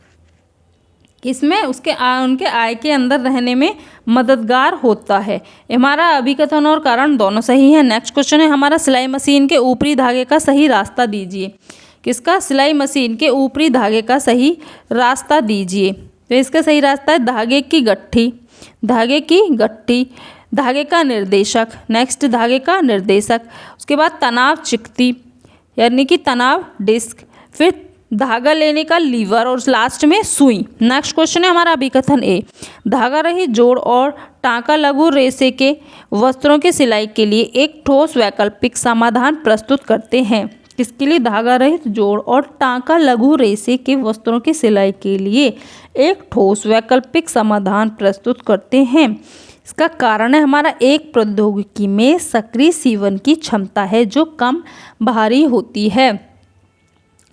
किसमें? उनके आय के अंदर रहने में मददगार होता है। हमारा अभिकथन और कारण दोनों सही है। नेक्स्ट क्वेश्चन है हमारा, सिलाई मशीन के ऊपरी धागे का सही रास्ता दीजिए। किसका? सिलाई मशीन के ऊपरी धागे का सही रास्ता दीजिए। तो इसका सही रास्ता है धागे की गट्ठी, धागे का निर्देशक, नेक्स्ट धागे का निर्देशक, उसके बाद तनाव चिकती यानी कि तनाव डिस्क, फिर धागा लेने का लीवर और लास्ट में सुई। नेक्स्ट क्वेश्चन है हमारा अभिकथन ए, धागा रहित जोड़ और टाँका लघु रेशे के वस्त्रों की सिलाई के लिए एक ठोस वैकल्पिक समाधान प्रस्तुत करते हैं। किसके लिए? धागा रहित जोड़ और टाँका लघु रेशे के वस्त्रों की सिलाई के लिए एक ठोस वैकल्पिक समाधान प्रस्तुत करते हैं। इसका कारण है हमारा, एक प्रौद्योगिकी में सक्रिय सीवन की क्षमता है जो कम भारी होती है।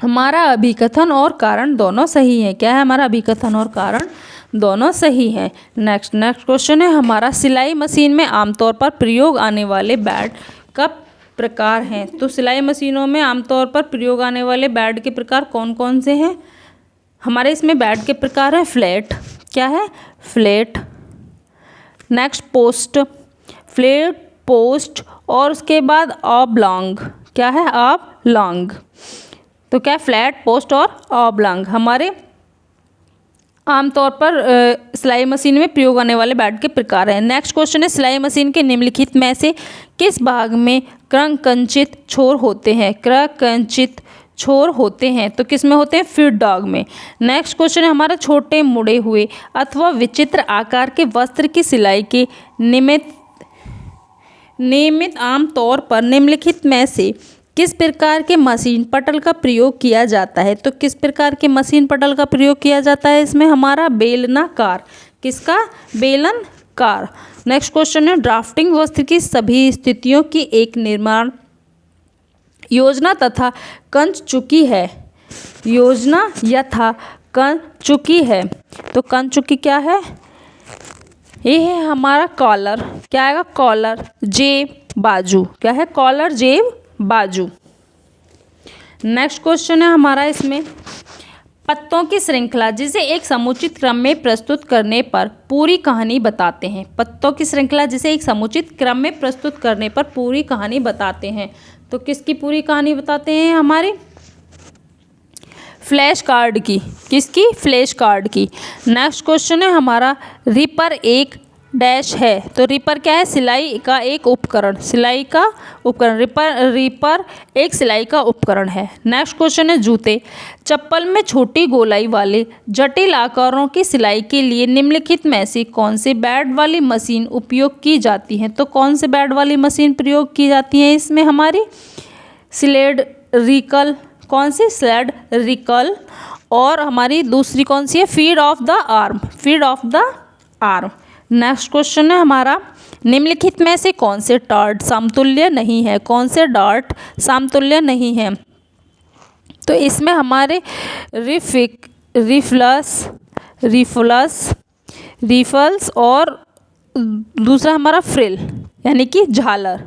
हमारा अभिकथन और कारण दोनों सही है। क्या है? हमारा अभिकथन और कारण दोनों सही हैं। नेक्स्ट क्वेश्चन है हमारा, सिलाई मशीन में आमतौर पर प्रयोग आने वाले बैड का प्रकार हैं। तो सिलाई मशीनों में आमतौर पर प्रयोग आने वाले बैड के प्रकार कौन कौन से हैं? हमारे इसमें बैड के प्रकार है फ्लैट। क्या है? Flat. Next post, flat, post और उसके बाद ऑबलॉन्ग। क्या है? ऑबलॉन्ग। तो क्या? फ्लैट, पोस्ट और ऑबलॉन्ग हमारे आमतौर पर सिलाई मशीन में प्रयोग आने वाले बैड के प्रकार हैं। नेक्स्ट क्वेश्चन है, सिलाई मशीन के निम्नलिखित में से किस भाग में क्रंकंचित छोर होते हैं? क्रंकंचित छोर होते हैं तो किस में होते हैं? फीड डॉग में। नेक्स्ट क्वेश्चन है हमारा, छोटे मुड़े हुए अथवा विचित्र आकार के वस्त्र की सिलाई के नियमित आमतौर पर निम्नलिखित में से किस प्रकार के मशीन पटल का प्रयोग किया जाता है? तो किस प्रकार के मशीन पटल का प्रयोग किया जाता है? इसमें हमारा बेलनाकार। किसका? बेलनकार। नेक्स्ट क्वेश्चन है, ड्राफ्टिंग वस्त्र की सभी स्थितियों की एक निर्माण योजना तथा कंच चुकी है। योजना यथा कंच चुकी है। तो कंच चुकी क्या है? ये है हमारा कॉलर। क्या आएगा? कॉलर, जेब, बाजू। क्या है? कॉलर, जेब, बाजू। नेक्स्ट क्वेश्चन है हमारा इसमें, पत्तों की श्रृंखला जिसे एक समुचित क्रम में प्रस्तुत करने पर पूरी कहानी बताते हैं। पत्तों की श्रृंखला जिसे एक समुचित क्रम में प्रस्तुत करने पर पूरी कहानी बताते हैं। तो किसकी पूरी कहानी बताते हैं? हमारी फ्लैश कार्ड की। किसकी? फ्लैश कार्ड की। नेक्स्ट क्वेश्चन है हमारा, रीपर एक डैश है। तो रीपर क्या है? सिलाई का एक उपकरण। सिलाई का उपकरण। रीपर एक सिलाई का उपकरण है। नेक्स्ट क्वेश्चन है, जूते चप्पल में छोटी गोलाई वाले जटिल आकारों की सिलाई के लिए निम्नलिखित में से कौन से बैड वाली मशीन उपयोग की जाती है? तो कौन से बैड वाली मशीन प्रयोग की जाती है इसमें? हमारी स्लेड रिकल। कौन सी? स्लेड रिकल। और हमारी दूसरी कौन सी है? Feed of the arm. Feed of the arm. Next question है हमारा, निम्नलिखित में से कौन से डार्ट समतुल्य नहीं है? कौन से डार्ट समतुल्य नहीं है? तो इसमें हमारे रिफल्स और दूसरा हमारा फ्रिल यानी कि झालर।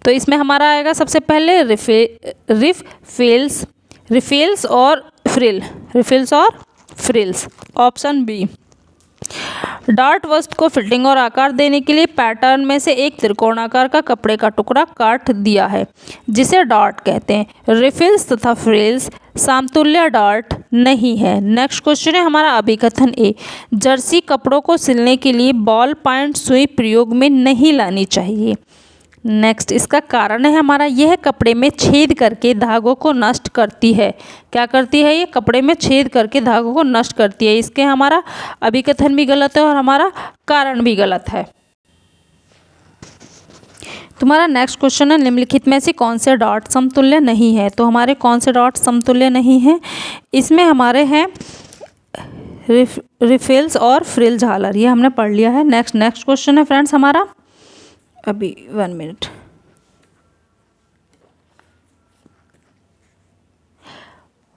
तो इसमें हमारा आएगा सबसे पहले रिफिल्स और फ्रिल। रिफिल्स और फ्रिल्स। Option B. डार्ट वस्त्र को फिटिंग और आकार देने के लिए पैटर्न में से एक त्रिकोणाकार का कपड़े का टुकड़ा काट दिया है, जिसे डार्ट कहते हैं। रिफिल्स तथा फ्रिल्स समतुल्य डार्ट नहीं है। नेक्स्ट क्वेश्चन है हमारा अभिकथन ए। जर्सी कपड़ों को सिलने के लिए बॉल पॉइंट सुई प्रयोग में नहीं लानी चाहिए। नेक्स्ट, इसका कारण है हमारा यह कपड़े में छेद करके धागों को नष्ट करती है। क्या करती है? ये कपड़े में छेद करके धागों को नष्ट करती है। इसके हमारा अभिकथन भी गलत है और हमारा कारण भी गलत है। तुम्हारा नेक्स्ट क्वेश्चन है निम्नलिखित में से कौन से डॉट समतुल्य नहीं है। तो हमारे कौन से डॉट समतुल्य नहीं हैं? इसमें हमारे हैं रिफिल्स और फ्रिल झालर, ये हमने पढ़ लिया है। नेक्स्ट क्वेश्चन है फ्रेंड्स हमारा, अभी 1 मिनट।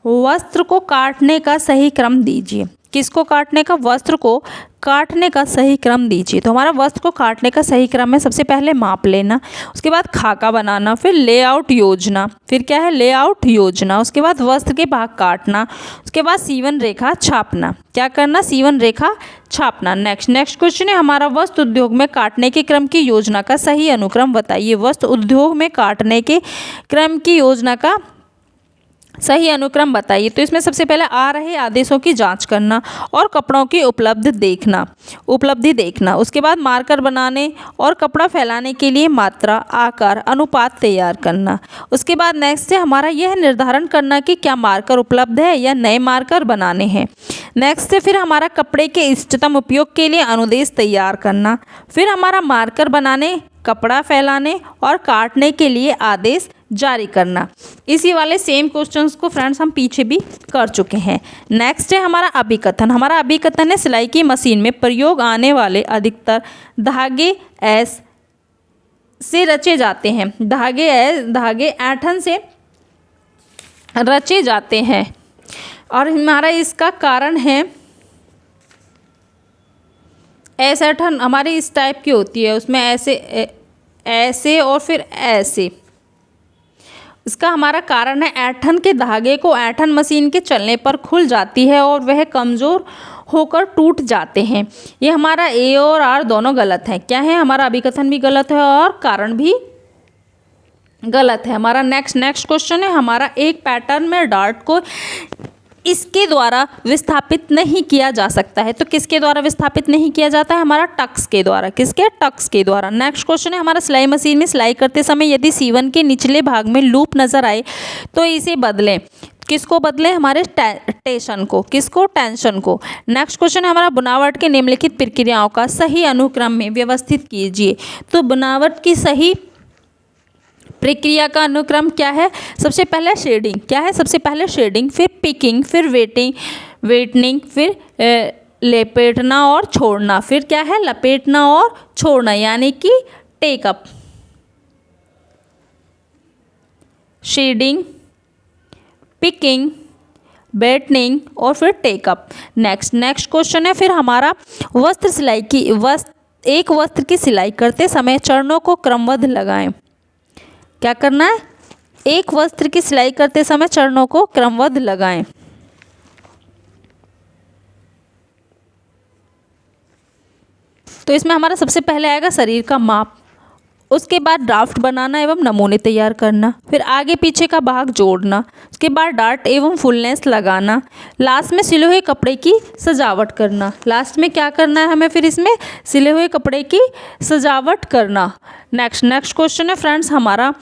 वस्त्र को काटने का सही क्रम दीजिए। किसको काटने का? वस्त्र को काटने का सही क्रम दीजिए। तो हमारा वस्त्र को काटने का सही क्रम है, सबसे पहले माप लेना, उसके बाद खाका बनाना, फिर लेआउट योजना, फिर क्या है? लेआउट योजना, उसके बाद वस्त्र के भाग काटना, उसके बाद सीवन रेखा छापना। क्या करना? सीवन रेखा छापना। नेक्स्ट क्वेश्चन है हमारा, वस्त्र उद्योग में काटने के क्रम की योजना का सही अनुक्रम बताइए। वस्त्र उद्योग में काटने के क्रम की योजना का सही अनुक्रम बताइए। तो इसमें सबसे पहले आ रहे आदेशों की जांच करना और कपड़ों की उपलब्धि देखना, उसके बाद मार्कर बनाने और कपड़ा फैलाने के लिए मात्रा, आकार, अनुपात तैयार करना। उसके बाद नेक्स्ट है हमारा यह निर्धारण करना कि क्या मार्कर उपलब्ध है या नए मार्कर बनाने हैं। नेक्स्ट है फिर हमारा कपड़े के इष्टतम उपयोग के लिए अनुदेश तैयार करना। फिर हमारा मार्कर बनाने, कपड़ा फैलाने और काटने के लिए आदेश जारी करना। इसी वाले सेम क्वेश्चंस को फ्रेंड्स हम पीछे भी कर चुके हैं। नेक्स्ट है हमारा अभिकथन। हमारा अभिकथन है सिलाई की मशीन में प्रयोग आने वाले अधिकतर धागे से रचे जाते हैं। धागे ऐंठन से रचे जाते हैं और हमारा इसका कारण है ऐंठन हमारी इस टाइप की होती है, उसमें ऐसे और फिर ऐसे। इसका हमारा कारण है ऐंठन के धागे को ऐंठन मशीन के चलने पर खुल जाती है और वह कमज़ोर होकर टूट जाते हैं। ये हमारा ए और आर दोनों गलत है। क्या है? हमारा अभिकथन भी गलत है और कारण भी गलत है। हमारा नेक्स्ट क्वेश्चन है हमारा, एक पैटर्न में डार्ट को इसके द्वारा विस्थापित नहीं किया जा सकता है। तो किसके द्वारा विस्थापित नहीं किया जाता है? हमारा टक्स के द्वारा। किसके? टक्स के द्वारा। नेक्स्ट क्वेश्चन है हमारा, सिलाई मशीन में सिलाई करते समय यदि सीवन के निचले भाग में लूप नजर आए तो इसे बदलें। किसको बदलें? हमारे टेंशन को। किसको? टेंशन को। नेक्स्ट क्वेश्चन है हमारा, बनावट के निम्नलिखित प्रक्रियाओं का सही अनुक्रम में व्यवस्थित कीजिए। तो बनावट की सही प्रक्रिया का अनुक्रम क्या है? सबसे पहले शेडिंग। क्या है? सबसे पहले शेडिंग, फिर पिकिंग, फिर वेटनिंग, फिर लपेटना और छोड़ना, फिर क्या है? लपेटना और छोड़ना, यानी कि टेकअप। शेडिंग, पिकिंग, वेटनिंग और फिर टेकअप। नेक्स्ट क्वेश्चन है फिर हमारा, एक वस्त्र की सिलाई करते समय चरणों को क्रमबद्ध लगाएं। क्या करना है? एक वस्त्र की सिलाई करते समय चरणों को क्रमबद्ध लगाएं। तो इसमें हमारा सबसे पहले आएगा शरीर का माप, उसके बाद ड्राफ्ट बनाना एवं नमूने तैयार करना, फिर आगे पीछे का भाग जोड़ना, उसके बाद डार्ट एवं फुलनेस लगाना, लास्ट में सिले हुए कपड़े की सजावट करना। लास्ट में क्या करना है हमें? फिर इसमें सिले हुए कपड़े की सजावट करना। नेक्स्ट क्वेश्चन है फ्रेंड्स हमारा,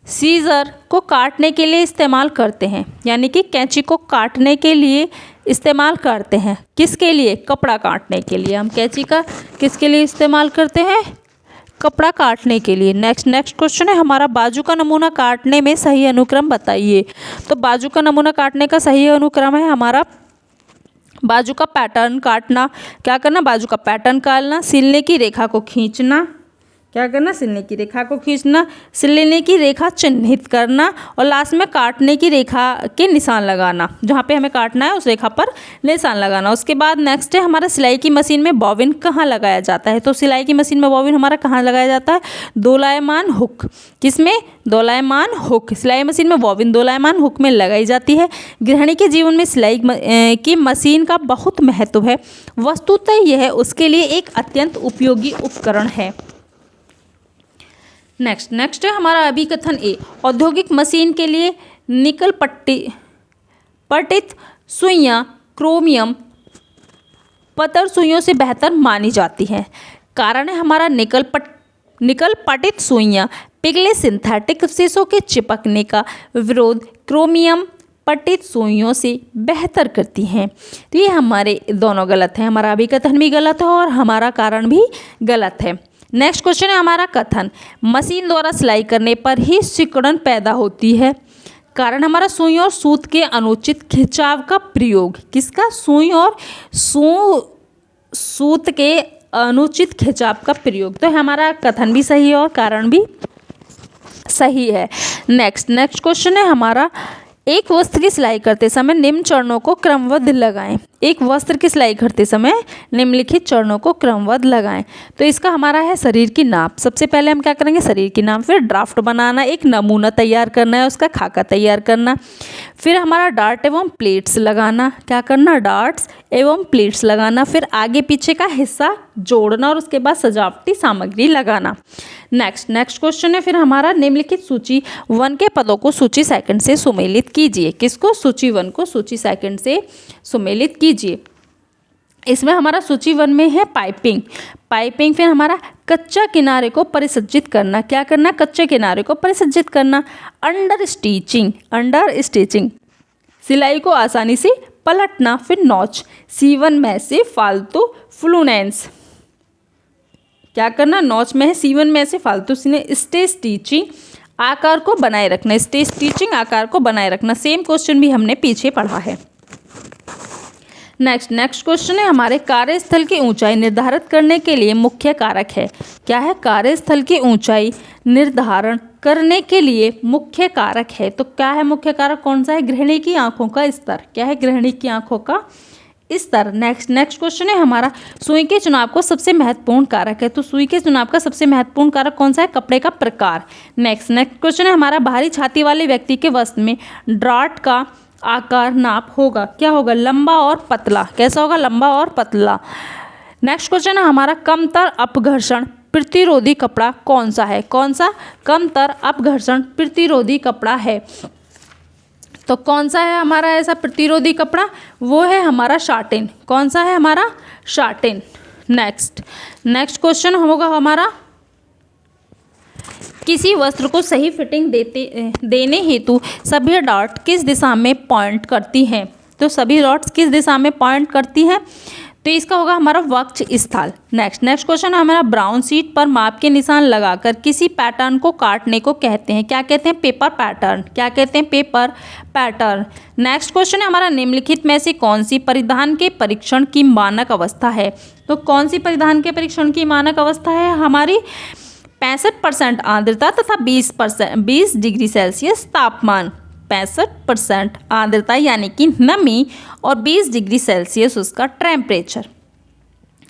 सीजर को काटने के लिए इस्तेमाल करते हैं, यानी कि कैंची को काटने के लिए इस्तेमाल करते हैं। किसके लिए? कपड़ा काटने के लिए। हम कैंची का किसके लिए इस्तेमाल करते हैं? कपड़ा काटने के लिए। नेक्स्ट क्वेश्चन है हमारा, बाजू का नमूना काटने में सही अनुक्रम बताइए। तो बाजू का नमूना काटने का सही अनुक्रम है हमारा, बाजू का पैटर्न काटना। क्या करना? बाजू का पैटर्न काटना, सिलने की रेखा को खींचना। क्या करना, सिलने की रेखा को खींचना, सिलने की रेखा चिन्हित करना और लास्ट में काटने की रेखा के निशान लगाना, जहाँ पे हमें काटना है उस रेखा पर निशान लगाना। उसके बाद नेक्स्ट है हमारा सिलाई की मशीन में बॉबिन कहाँ लगाया जाता है। तो सिलाई की मशीन में बॉबिन हमारा कहाँ लगाया जाता है, दोलायमान हुक। किसमें, दोलायमान हुक। सिलाई मशीन में बॉबिन दोलायमान हुक में लगाई जाती है। गृहिणी के जीवन में सिलाई की मशीन का बहुत महत्व है, वस्तुतः यह उसके लिए एक अत्यंत उपयोगी उपकरण है। नेक्स्ट है हमारा अभिकथन ए, औद्योगिक मशीन के लिए निकल पट्टित सुइयां क्रोमियम पतर सुइयों से बेहतर मानी जाती हैं। कारण है हमारा निकल पट्टित सुइयां पिघले सिंथेटिक शीशों के चिपकने का विरोध क्रोमियम पट्टित सुइयों से बेहतर करती हैं। तो ये हमारे दोनों गलत हैं, हमारा अभिकथन भी गलत है और हमारा कारण भी गलत है। नेक्स्ट क्वेश्चन है हमारा कथन, मशीन द्वारा सिलाई करने पर ही सिकुड़न पैदा होती है। कारण हमारा सुई और सूत के अनुचित खिंचाव का प्रयोग। किसका, सुई और सूत के अनुचित खिंचाव का प्रयोग। तो हमारा कथन भी सही है और कारण भी सही है। नेक्स्ट क्वेश्चन है हमारा, एक वस्त्र की सिलाई करते समय निम्न चरणों को क्रमबद्ध लगाएं। एक वस्त्र की सिलाई करते समय निम्नलिखित चरणों को क्रमबद्ध लगाएं। तो इसका हमारा है शरीर की नाप। सबसे पहले हम क्या करेंगे, शरीर की नाप, फिर ड्राफ्ट बनाना, एक नमूना तैयार करना है, उसका खाका तैयार करना, फिर हमारा डार्ट एवं प्लेट्स लगाना। क्या करना, डार्ट्स एवं प्लेट्स लगाना, फिर आगे पीछे का हिस्सा जोड़ना और उसके बाद सजावटी सामग्री लगाना। नेक्स्ट क्वेश्चन है फिर हमारा, निम्नलिखित सूची 1 के पदों को सूची सेकंड से सुमेलित कीजिए। किसको, सूची 1 को सूची सेकंड से सुमेलित कीजिए। इसमें हमारा सूची 1 में है पाइपिंग, फिर हमारा कच्चा किनारे को परिसज्जित करना। क्या करना, कच्चे किनारे को परिसज्जित करना। अंडर स्टिचिंग, सिलाई को आसानी से पलटना, फिर नॉच, C1 में से फालतू फ्लूनेंस। क्या करना, नॉच में है C1 में से फालतू स्टे स्टिचिंग, आकार को बनाए रखना, स्टे स्टिचिंग आकार को बनाए रखना। सेम क्वेश्चन भी हमने पीछे पढ़ा है। नेक्स्ट क्वेश्चन है हमारे, कार्यस्थल की ऊंचाई निर्धारित करने के लिए मुख्य कारक है। क्या है, कार्यस्थल की ऊंचाई निर्धारण करने के लिए मुख्य कारक है। तो क्या है मुख्य कारक, कौन सा है, गृहिणी की आंखों का स्तर। क्या है, गृहिणी की आंखों का स्तर। नेक्स्ट क्वेश्चन है हमारा, सुई के चुनाव को सबसे महत्वपूर्ण कारक है। तो सुई के चुनाव का सबसे महत्वपूर्ण कारक कौन सा है, कपड़े का प्रकार। नेक्स्ट क्वेश्चन है हमारा, भारी छाती वाले व्यक्ति के वस्त्र में ड्राफ्ट का आकार नाप होगा। क्या होगा, लंबा और पतला। कैसा होगा, लंबा और पतला। नेक्स्ट क्वेश्चन है हमारा, कमतर अपघर्षण प्रतिरोधी कपड़ा कौन सा है। कौन सा, कमतर अपघर्षण प्रतिरोधी कपड़ा है। तो कौन सा है हमारा ऐसा प्रतिरोधी कपड़ा, वो है हमारा शाटिन। कौन सा है हमारा, शाटिन। नेक्स्ट क्वेश्चन होगा हमारा, किसी वस्त्र को सही फिटिंग देने हेतु सभी डॉट किस दिशा में पॉइंट करती हैं। तो सभी डॉट्स किस दिशा में पॉइंट करती हैं, तो इसका होगा हमारा वक्ष स्थल। नेक्स्ट क्वेश्चन है हमारा, ब्राउन शीट पर माप के निशान लगाकर किसी पैटर्न को काटने को कहते हैं। क्या कहते हैं, पेपर पैटर्न। क्या कहते हैं, पेपर पैटर्न। नेक्स्ट क्वेश्चन है हमारा, निम्नलिखित में से कौन सी परिधान के परीक्षण की मानक अवस्था है। तो कौन सी परिधान के परीक्षण की मानक अवस्था है हमारी, 65% आर्द्रता तथा 20 डिग्री सेल्सियस तापमान। 65% आर्द्रता यानी कि नमी और 20 डिग्री सेल्सियस उसका टेम्परेचर।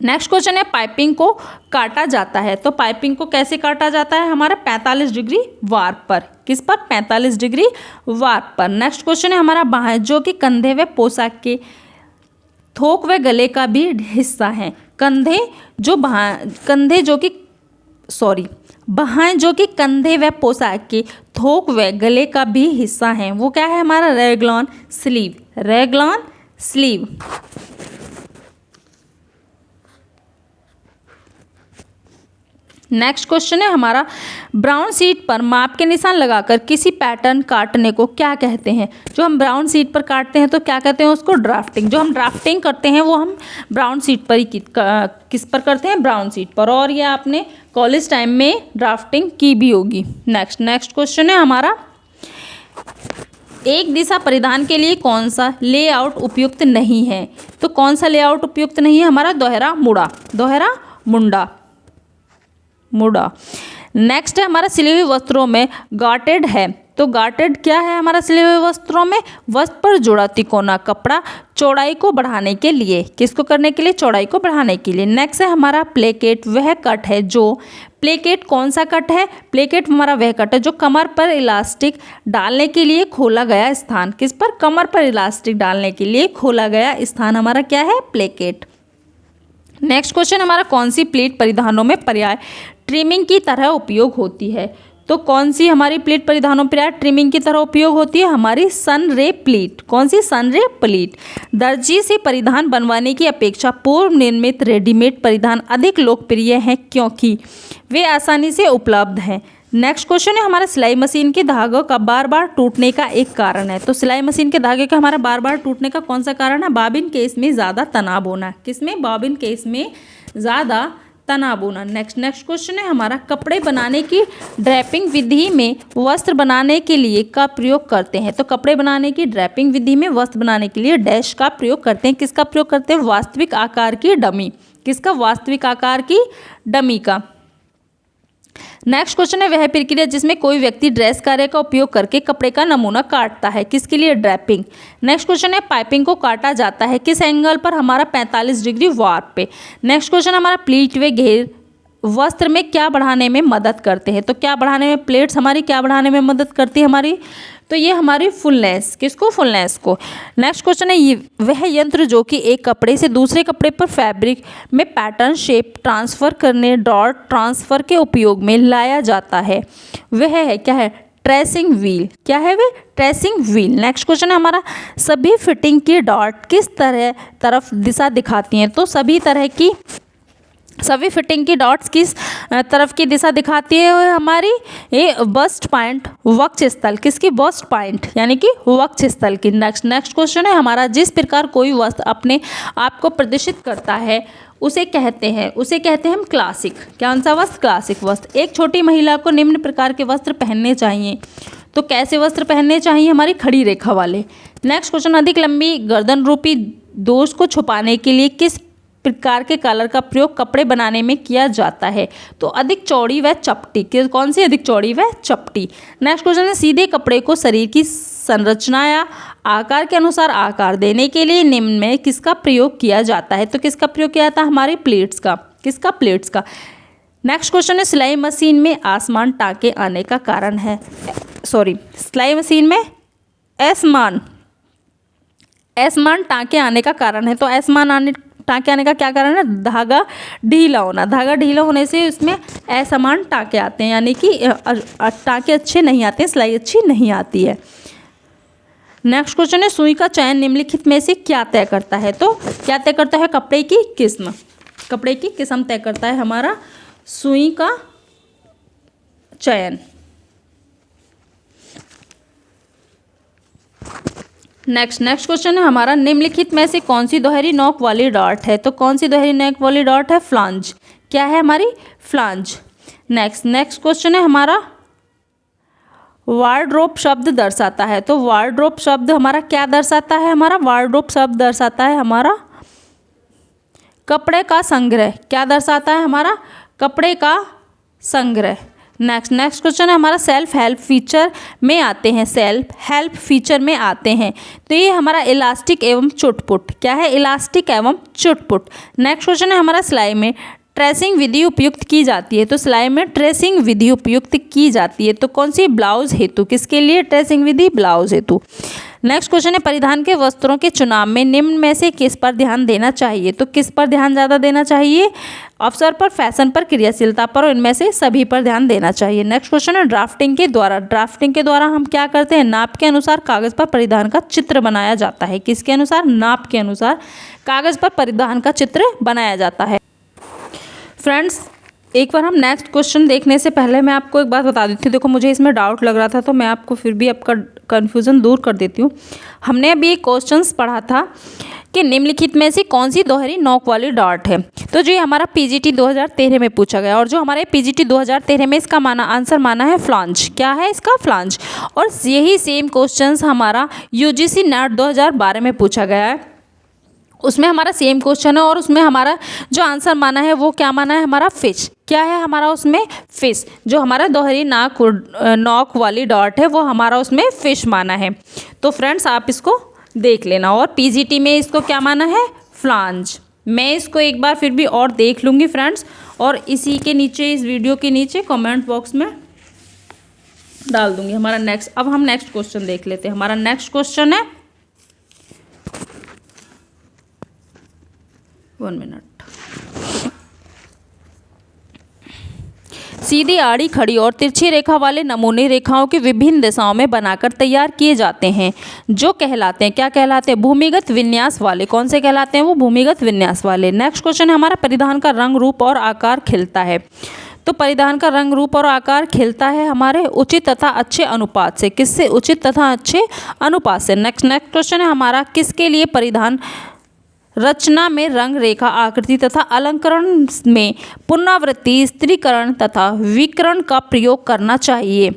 नेक्स्ट क्वेश्चन है, पाइपिंग को काटा जाता है। तो पाइपिंग को कैसे काटा जाता है, हमारा 45 डिग्री वार्प पर। किस पर, 45 डिग्री वार्प पर। नेक्स्ट क्वेश्चन है हमारा, बाहें जो कि कंधे व पोशाक के थोक व गले का भी हिस्सा है। बाहें जो कि कंधे व पोशाक के थोक व गले का भी हिस्सा हैं, वो क्या है हमारा, रेगलॉन स्लीव। नेक्स्ट क्वेश्चन है हमारा, ब्राउन शीट पर माप के निशान लगाकर किसी पैटर्न काटने को क्या कहते हैं। जो हम ब्राउन शीट पर काटते हैं तो क्या कहते हैं उसको, ड्राफ्टिंग। जो हम ड्राफ्टिंग करते हैं वो हम ब्राउन शीट पर ही किस पर करते हैं, ब्राउन शीट पर। और ये आपने कॉलेज टाइम में ड्राफ्टिंग की भी होगी। नेक्स्ट क्वेश्चन है हमारा, एक दिशा परिधान के लिए कौन सा लेआउट उपयुक्त नहीं है। तो कौन सा लेआउट उपयुक्त नहीं है हमारा, दोहरा मुंडा। मुड़ा। नेक्स्ट है हमारा सिले हुए वस्त्रों में गार्टेड है, तो गार्टेड क्या है हमारा सिले हुए वस्त्रों में, वस्त्र पर जुड़ा तिकोना कपड़ा चौड़ाई को बढ़ाने के लिए, किसको करने के लिए, चौड़ाई को बढ़ाने के लिए। नेक्स्ट है हमारा प्लेकेट, वह कट है जो, प्लेकेट कौन सा कट है, प्लेकेट हमारा वह कट है जो कमर पर इलास्टिक डालने के लिए खोला गया स्थान, किस पर, कमर पर इलास्टिक डालने के लिए खोला गया स्थान हमारा क्या है, प्लेकेट। नेक्स्ट क्वेश्चन हमारा कौन सी प्लेट परिधानों में पर्याय ट्रिमिंग की तरह उपयोग होती है, तो कौन सी हमारी प्लेट परिधानों पर ट्रिमिंग की तरह उपयोग होती है, हमारी सन रे प्लेट। कौन सी, सन रे प्लेट। दर्जी से परिधान बनवाने की अपेक्षा पूर्व निर्मित रेडीमेड परिधान अधिक लोकप्रिय हैं क्योंकि वे आसानी से उपलब्ध हैं। नेक्स्ट क्वेश्चन है हमारा सिलाई मशीन के धागों का बार बार टूटने का एक कारण है, तो सिलाई मशीन के धागे का हमारा बार बार टूटने का कौन सा कारण है, बॉबिन केस में ज़्यादा तनाव होना, किसमें, बॉबिन केस में ज़्यादा तनाव होना। नेक्स्ट क्वेश्चन है हमारा कपड़े बनाने की ड्रैपिंग विधि में वस्त्र बनाने के लिए का प्रयोग करते हैं, तो कपड़े बनाने की ड्रैपिंग विधि में वस्त्र बनाने के लिए डैश का प्रयोग करते हैं, किसका प्रयोग करते हैं, वास्तविक आकार की डमी, किसका, वास्तविक आकार की डमी का। नेक्स्ट क्वेश्चन है वह प्रक्रिया जिसमें कोई व्यक्ति ड्रेस कार्य का उपयोग करके कपड़े का नमूना काटता है, किसके लिए, ड्रैपिंग। नेक्स्ट क्वेश्चन है पाइपिंग को काटा जाता है किस एंगल पर, हमारा 45 डिग्री वार्प पे। नेक्स्ट क्वेश्चन हमारा प्लीट व घेर वस्त्र में क्या बढ़ाने में मदद करते हैं, तो क्या बढ़ाने में, प्लेट्स हमारी क्या बढ़ाने में मदद करती है हमारी, तो ये हमारी फुलनेस, किसको, फुलनेस को। नेक्स्ट क्वेश्चन है वह यंत्र जो कि एक कपड़े से दूसरे कपड़े पर फैब्रिक में पैटर्न शेप ट्रांसफ़र करने डॉट ट्रांसफ़र के उपयोग में लाया जाता है, वह है क्या है, ट्रेसिंग व्हील, क्या है वे, ट्रेसिंग व्हील। नेक्स्ट क्वेश्चन है हमारा सभी फिटिंग की डॉट किस तरफ दिशा दिखाती हैं, तो सभी फिटिंग की डॉट्स किस तरफ की दिशा दिखाती है, हमारी ये बस्ट पॉइंट, वक्ष स्थल, किसकी, बस्ट पॉइंट यानी कि वक्ष स्थल की। नेक्स्ट क्वेश्चन है हमारा जिस प्रकार कोई वस्त्र अपने आप को प्रदर्शित करता है उसे कहते हैं हम क्लासिक, कौन सा वस्त्र, क्लासिक वस्त्र। एक छोटी महिला को निम्न प्रकार के वस्त्र पहनने चाहिए, तो कैसे वस्त्र पहनने चाहिए, हमारी खड़ी रेखा वाले। नेक्स्ट क्वेश्चन अधिक लंबी गर्दन रूपी दोष को छुपाने के लिए किस प्रकार के कलर का प्रयोग कपड़े बनाने में किया जाता है, तो अधिक चौड़ी व चपटी, कौन सी, अधिक चौड़ी व चपटी। नेक्स्ट क्वेश्चन है सीधे कपड़े को शरीर की संरचना या आकार के अनुसार आकार देने के लिए निम्न में किसका प्रयोग किया जाता है, तो किसका प्रयोग किया जाता है, हमारे प्लेट्स का, किसका, प्लेट्स का। नेक्स्ट क्वेश्चन है सिलाई मशीन में आसमान टाँके आने का कारण है, सिलाई मशीन में असमान टाँके आने का कारण है, तो असमान टाँके आने का क्या कारण है, धागा ढीला होना, धागा ढीला होने से उसमें असमान टाँके आते हैं, यानी कि टाँके अच्छे नहीं आते हैं, सिलाई अच्छी नहीं आती है। नेक्स्ट क्वेश्चन है सुई का चयन निम्नलिखित में से क्या तय करता है, तो क्या तय करता है, कपड़े की किस्म, कपड़े की किस्म तय करता है हमारा सुई का चयन। नेक्स्ट क्वेश्चन है हमारा निम्नलिखित में से कौन सी दोहरी नोक वाली डॉट है, तो कौन सी दोहरी नोक वाली डॉट है, फ्लांज, क्या है हमारी, फ्लांज। नेक्स्ट क्वेश्चन है हमारा वार्डरोब शब्द दर्शाता है, तो वार्डरोब शब्द हमारा क्या दर्शाता है, हमारा वार्डरोब शब्द दर्शाता है हमारा कपड़े का संग्रह, क्या दर्शाता है, हमारा कपड़े का संग्रह। नेक्स्ट क्वेश्चन है हमारा सेल्फ हेल्प फीचर में आते हैं, सेल्फ हेल्प फीचर में आते हैं, तो ये हमारा इलास्टिक एवं चुटपुट, क्या है, इलास्टिक एवं चुटपुट। नेक्स्ट क्वेश्चन है हमारा सिलाई में ट्रेसिंग विधि उपयुक्त की जाती है, तो सिलाई में ट्रेसिंग विधि उपयुक्त की जाती है, तो कौन सी, ब्लाउज हेतु, किसके लिए ट्रेसिंग विधि, ब्लाउज हेतु। नेक्स्ट क्वेश्चन है परिधान के वस्त्रों के चुनाव में निम्न में से किस पर ध्यान देना चाहिए, तो किस पर ध्यान ज़्यादा देना चाहिए, अवसर पर, फैशन पर, क्रियाशीलता पर, और इनमें से सभी पर ध्यान देना चाहिए। नेक्स्ट क्वेश्चन है ड्राफ्टिंग के द्वारा हम क्या करते हैं, नाप के अनुसार कागज़ पर परिधान का चित्र बनाया जाता है, किसके अनुसार, नाप के अनुसार कागज़ पर परिधान का चित्र बनाया जाता है। फ्रेंड्स एक बार हम नेक्स्ट क्वेश्चन देखने से पहले मैं आपको एक बात बता देती हूँ, देखो मुझे इसमें डाउट लग रहा था तो मैं आपको फिर भी आपका कन्फ्यूज़न दूर कर देती हूँ। हमने अभी एक क्वेश्चंस पढ़ा था कि निम्नलिखित में से कौन सी दोहरी नोक वाली डॉट है, तो जो हमारा पीजीटी 2013 में पूछा गया, और जो हमारे पीजीटी 2013 में इसका आंसर माना है फ्लांज, क्या है इसका, फ्लांज। और यही सेम क्वेश्चंस हमारा यूजीसी नेट 2012 में पूछा गया है, उसमें हमारा सेम क्वेश्चन है और उसमें हमारा जो आंसर माना है वो क्या माना है, हमारा फिश। क्या है हमारा उसमें, फिश। जो हमारा दोहरी नोक वाली डॉट है वो हमारा उसमें फिश माना है। तो फ्रेंड्स आप इसको देख लेना। और पीजीटी में इसको क्या माना है, फ्लांज। मैं इसको एक बार फिर भी और देख लूँगी फ्रेंड्स, और इसी के नीचे, इस वीडियो के नीचे कमेंट बॉक्स में डाल दूँगी हमारा नेक्स्ट। अब हम नेक्स्ट क्वेश्चन देख लेते हैं। हमारा नेक्स्ट क्वेश्चन है, 1 मिनट। सीधी, आड़ी, खड़ी और तिरछी रेखा वाले नमूने रेखाओं की विभिन्न दिशाओं में बनाकर तैयार किए जाते हैं, जो कहलाते हैं, क्या कहलाते हैं, भूमिगत विन्यास वाले। कौन से कहलाते हैं वो, भूमिगत विन्यास वाले। नेक्स्ट क्वेश्चन है हमारा, परिधान का रंग, रूप और आकार खिलता है। तो परिधान का रंग, रूप और आकार खिलता है हमारे उचित तथा अच्छे अनुपात से। किससे, उचित तथा अच्छे अनुपात से। नेक्स्ट क्वेश्चन है हमारा, किसके लिए परिधान रचना में रंग, रेखा, आकृति तथा अलंकरण में पुनरावृत्ति, स्त्रीकरण तथा विकर्ण का प्रयोग करना चाहिए।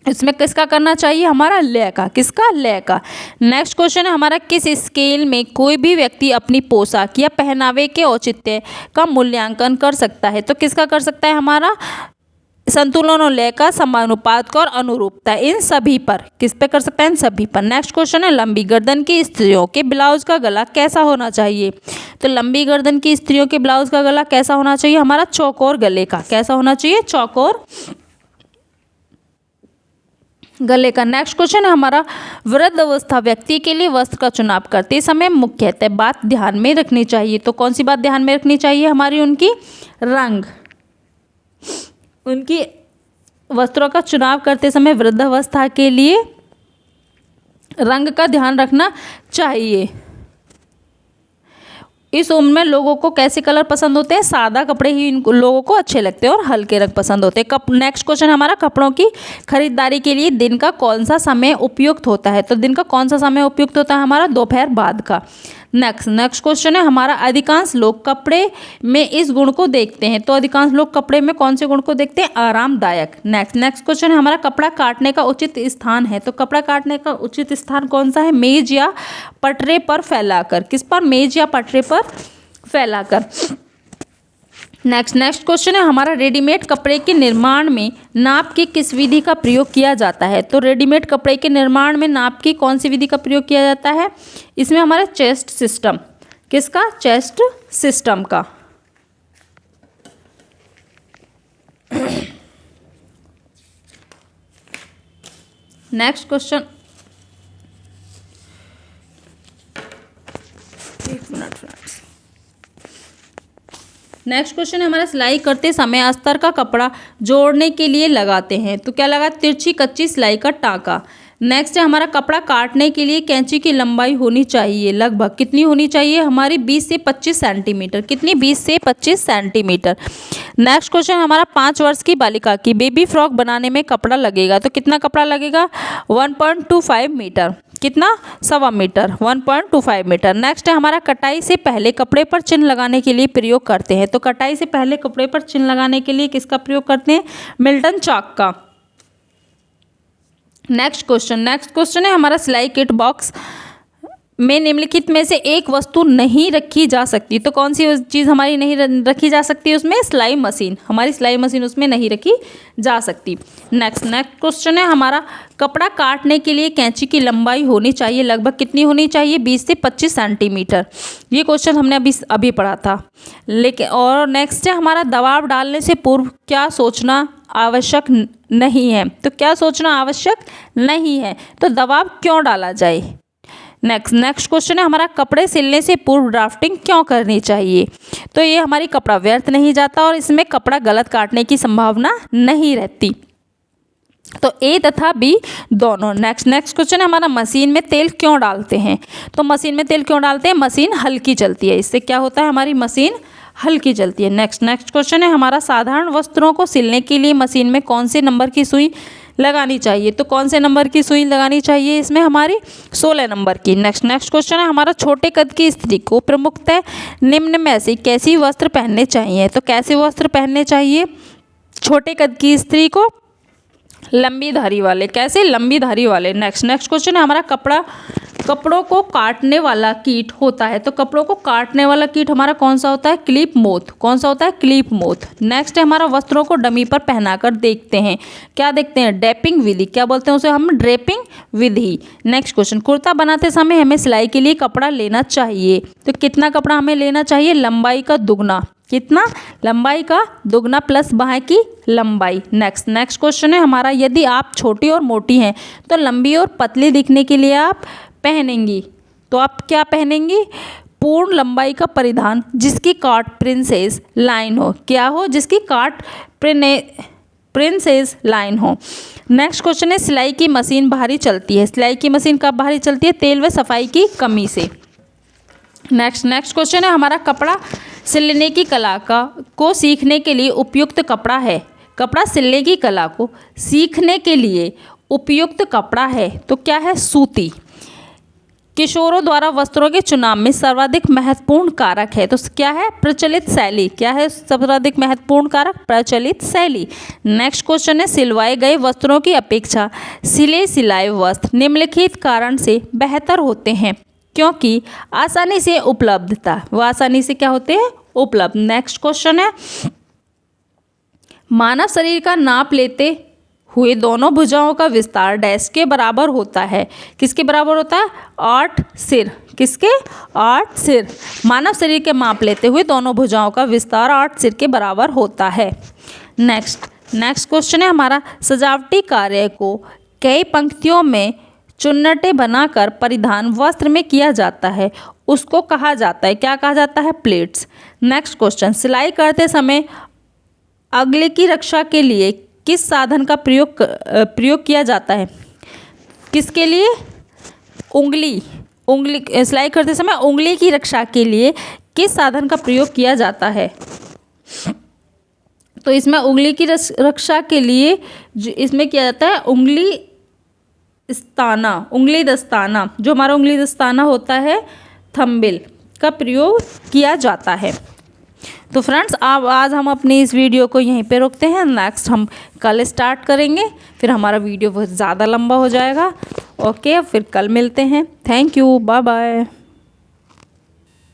इसमें किसका करना चाहिए, हमारा लय का। किसका, लय का। नेक्स्ट क्वेश्चन है हमारा, किस स्केल में कोई भी व्यक्ति अपनी पोशाक या पहनावे के औचित्य का मूल्यांकन कर सकता है। तो किसका कर सकता है, हमारा संतुलन और लय का, समानुपात का और अनुरूपता, इन सभी पर। किस पे कर सकता है, इन सभी पर। नेक्स्ट क्वेश्चन है, लंबी गर्दन की स्त्रियों के ब्लाउज का गला कैसा होना चाहिए। तो लंबी गर्दन की स्त्रियों के ब्लाउज का गला कैसा होना चाहिए, हमारा चौकोर गले का। कैसा होना चाहिए, चौकोर गले का। नेक्स्ट क्वेश्चन है हमारा, वृद्ध अवस्था व्यक्ति के लिए वस्त्र का चुनाव करते समय मुख्यतः बात ध्यान में रखनी चाहिए। तो कौन सी बात ध्यान में रखनी चाहिए, हमारी उनकी रंग। उनकी वस्त्रों का चुनाव करते समय वृद्धावस्था के लिए रंग का ध्यान रखना चाहिए। इस उम्र में लोगों को कैसे कलर पसंद होते हैं, सादा कपड़े ही इन लोगों को अच्छे लगते हैं और हल्के रंग पसंद होते हैं। नेक्स्ट क्वेश्चन हमारा, कपड़ों की खरीदारी के लिए दिन का कौन सा समय उपयुक्त होता है। तो दिन का कौन सा समय उपयुक्त होता है, हमारा दोपहर बाद का। नेक्स्ट क्वेश्चन है हमारा, अधिकांश लोग कपड़े में इस गुण को देखते हैं। तो अधिकांश लोग कपड़े में कौन से गुण को देखते हैं, आरामदायक। नेक्स्ट क्वेश्चन है हमारा, कपड़ा काटने का उचित स्थान है। तो कपड़ा काटने का उचित स्थान कौन सा है, मेज या पटरे पर फैलाकर। किस पर, मेज या पटरे पर फैलाकर। नेक्स्ट क्वेश्चन है हमारा, रेडीमेड कपड़े के निर्माण में नाप की किस विधि का प्रयोग किया जाता है। तो रेडीमेड कपड़े के निर्माण में नाप की कौन सी विधि का प्रयोग किया जाता है, इसमें हमारा चेस्ट सिस्टम। किसका, चेस्ट सिस्टम का। नेक्स्ट क्वेश्चन, एक मिनट फ्रेंड्स। नेक्स्ट क्वेश्चन है हमारा, सिलाई करते समय अस्तर का कपड़ा जोड़ने के लिए लगाते हैं। तो क्या लगा, तिरछी कच्ची सिलाई का टाँका। नेक्स्ट है हमारा, कपड़ा काटने के लिए कैंची की लंबाई होनी चाहिए लगभग कितनी होनी चाहिए, हमारी 20 से 25 सेंटीमीटर। कितनी, 20 से 25 सेंटीमीटर। नेक्स्ट क्वेश्चन हमारा, 5 वर्ष की बालिका की बेबी फ्रॉक बनाने में कपड़ा लगेगा। तो कितना कपड़ा लगेगा, 1.25 मीटर। कितना, 1.25 मीटर, 1.25 मीटर। नेक्स्ट है हमारा, कटाई से पहले कपड़े पर चिन्ह लगाने के लिए प्रयोग करते हैं। तो कटाई से पहले कपड़े पर चिन्ह लगाने के लिए किसका प्रयोग करते हैं, मिल्टन चाक का। नेक्स्ट क्वेश्चन है हमारा, सिलाई किट बॉक्स में निम्नलिखित में से एक वस्तु नहीं रखी जा सकती। तो कौन सी चीज़ हमारी नहीं रखी जा सकती, उसमें सिलाई मशीन। हमारी सिलाई मशीन उसमें नहीं रखी जा सकती। नेक्स्ट क्वेश्चन है हमारा, कपड़ा काटने के लिए कैंची की लंबाई होनी चाहिए लगभग कितनी होनी चाहिए, 20 से 25 सेंटीमीटर। ये क्वेश्चन हमने अभी पढ़ा था। लेकिन और नेक्स्ट है हमारा, दबाव डालने से पूर्व क्या सोचना आवश्यक नहीं है। तो क्या सोचना आवश्यक नहीं है, तो दबाव क्यों डाला जाए। नेक्स्ट क्वेश्चन है हमारा, कपड़े सिलने से पूर्व ड्राफ्टिंग क्यों करनी चाहिए। तो ये हमारी कपड़ा व्यर्थ नहीं जाता और इसमें कपड़ा गलत काटने की संभावना नहीं रहती। तो ए तथा बी दोनों। नेक्स्ट क्वेश्चन है हमारा, मशीन में तेल क्यों डालते हैं। तो मशीन में तेल क्यों डालते हैं, मशीन हल्की चलती है। इससे क्या होता है, हमारी मशीन हल्की चलती है। नेक्स्ट क्वेश्चन है हमारा, साधारण वस्त्रों को सिलने के लिए मशीन में कौन से नंबर की सुई लगानी चाहिए। तो कौन से नंबर की सुई लगानी चाहिए, इसमें हमारी 16 नंबर की। नेक्स्ट क्वेश्चन है हमारा, छोटे कद की स्त्री को प्रमुखतः निम्न में से कैसी वस्त्र पहनने चाहिए। तो कैसे वस्त्र पहनने चाहिए छोटे कद की स्त्री को, लंबी धारी वाले। कैसे, लंबी धारी वाले। नेक्स्ट क्वेश्चन है हमारा, कपड़ा कपड़ों को काटने वाला कीट होता है। तो कपड़ों को काटने वाला कीट हमारा कौन सा होता है? Clip moth. कौन सा होता है? Clip moth. नेक्स्ट है हमारा वस्त्रों को डमी पर पहनाकर देखते हैं। क्या देखते हैं? ड्रेपिंग विधि। क्या बोलते हैं उसे हम? ड्रेपिंग विधि। नेक्स्ट क्वेश्चन, कुर्ता बनाते समय हमें सिलाई के लिए कपड़ा लेना चाहिए। तो कितना कपड़ा हमें लेना चाहिए? लंबाई का दुगना। कितना? लंबाई का दुगना प्लस बाएं की लंबाई। नेक्स्ट क्वेश्चन है हमारा, यदि आप छोटी और मोटी हैं तो लंबी और पतली दिखने के लिए आप पहनेंगी। तो आप क्या पहनेंगी? पूर्ण लंबाई का परिधान जिसकी काट प्रिंसेस लाइन हो। क्या हो? जिसकी काट प्रिंसेस लाइन हो। नेक्स्ट क्वेश्चन है, सिलाई की मशीन भारी चलती है। सिलाई की मशीन कब भारी चलती है? तेल व सफाई की कमी से। नेक्स्ट क्वेश्चन है हमारा, कपड़ा सिलने की कला को सीखने के लिए उपयुक्त कपड़ा है। कपड़ा सिलने की कला को सीखने के लिए उपयुक्त कपड़ा है तो क्या है? सूती। किशोरों द्वारा वस्त्रों के चुनाव में सर्वाधिक महत्वपूर्ण कारक है तो क्या है? प्रचलित शैली। क्या है सर्वाधिक महत्वपूर्ण कारक? प्रचलित शैली। नेक्स्ट क्वेश्चन है, सिलवाए गए वस्त्रों की अपेक्षा सिले सिलाए वस्त्र निम्नलिखित कारण से बेहतर होते हैं क्योंकि आसानी से उपलब्धता। वो आसानी से क्या होते हैं? उपलब्ध। नेक्स्ट क्वेश्चन है, मानव शरीर का नाप लेते हुए दोनों भुजाओं का विस्तार डैश के बराबर होता है। किसके बराबर होता है? 8 सिर। किसके? 8 सिर। मानव शरीर के माप लेते हुए दोनों भुजाओं का विस्तार 8 सिर के बराबर होता है। नेक्स्ट क्वेश्चन है हमारा, सजावटी कार्य को कई पंक्तियों में चुन्नटें बनाकर परिधान वस्त्र में किया जाता है, उसको कहा जाता है। क्या कहा जाता है? प्लेट्स। नेक्स्ट क्वेश्चन, सिलाई करते समय अगले की रक्षा के लिए किस साधन का प्रयोग किया जाता है? किसके लिए? उंगली। सिलाई करते समय उंगली की रक्षा के लिए किस साधन का प्रयोग किया जाता है? तो इसमें उंगली की रक्षा के लिए इसमें किया जाता है उंगली दस्ताना। जो हमारा उंगली दस्ताना होता है, थंबिल का प्रयोग किया जाता है। तो फ्रेंड्स, अब आज हम अपनी इस वीडियो को यहीं पे रोकते हैं। नेक्स्ट हम कल स्टार्ट करेंगे, फिर हमारा वीडियो बहुत ज़्यादा लंबा हो जाएगा। ओके, फिर कल मिलते हैं। Thank you, bye bye.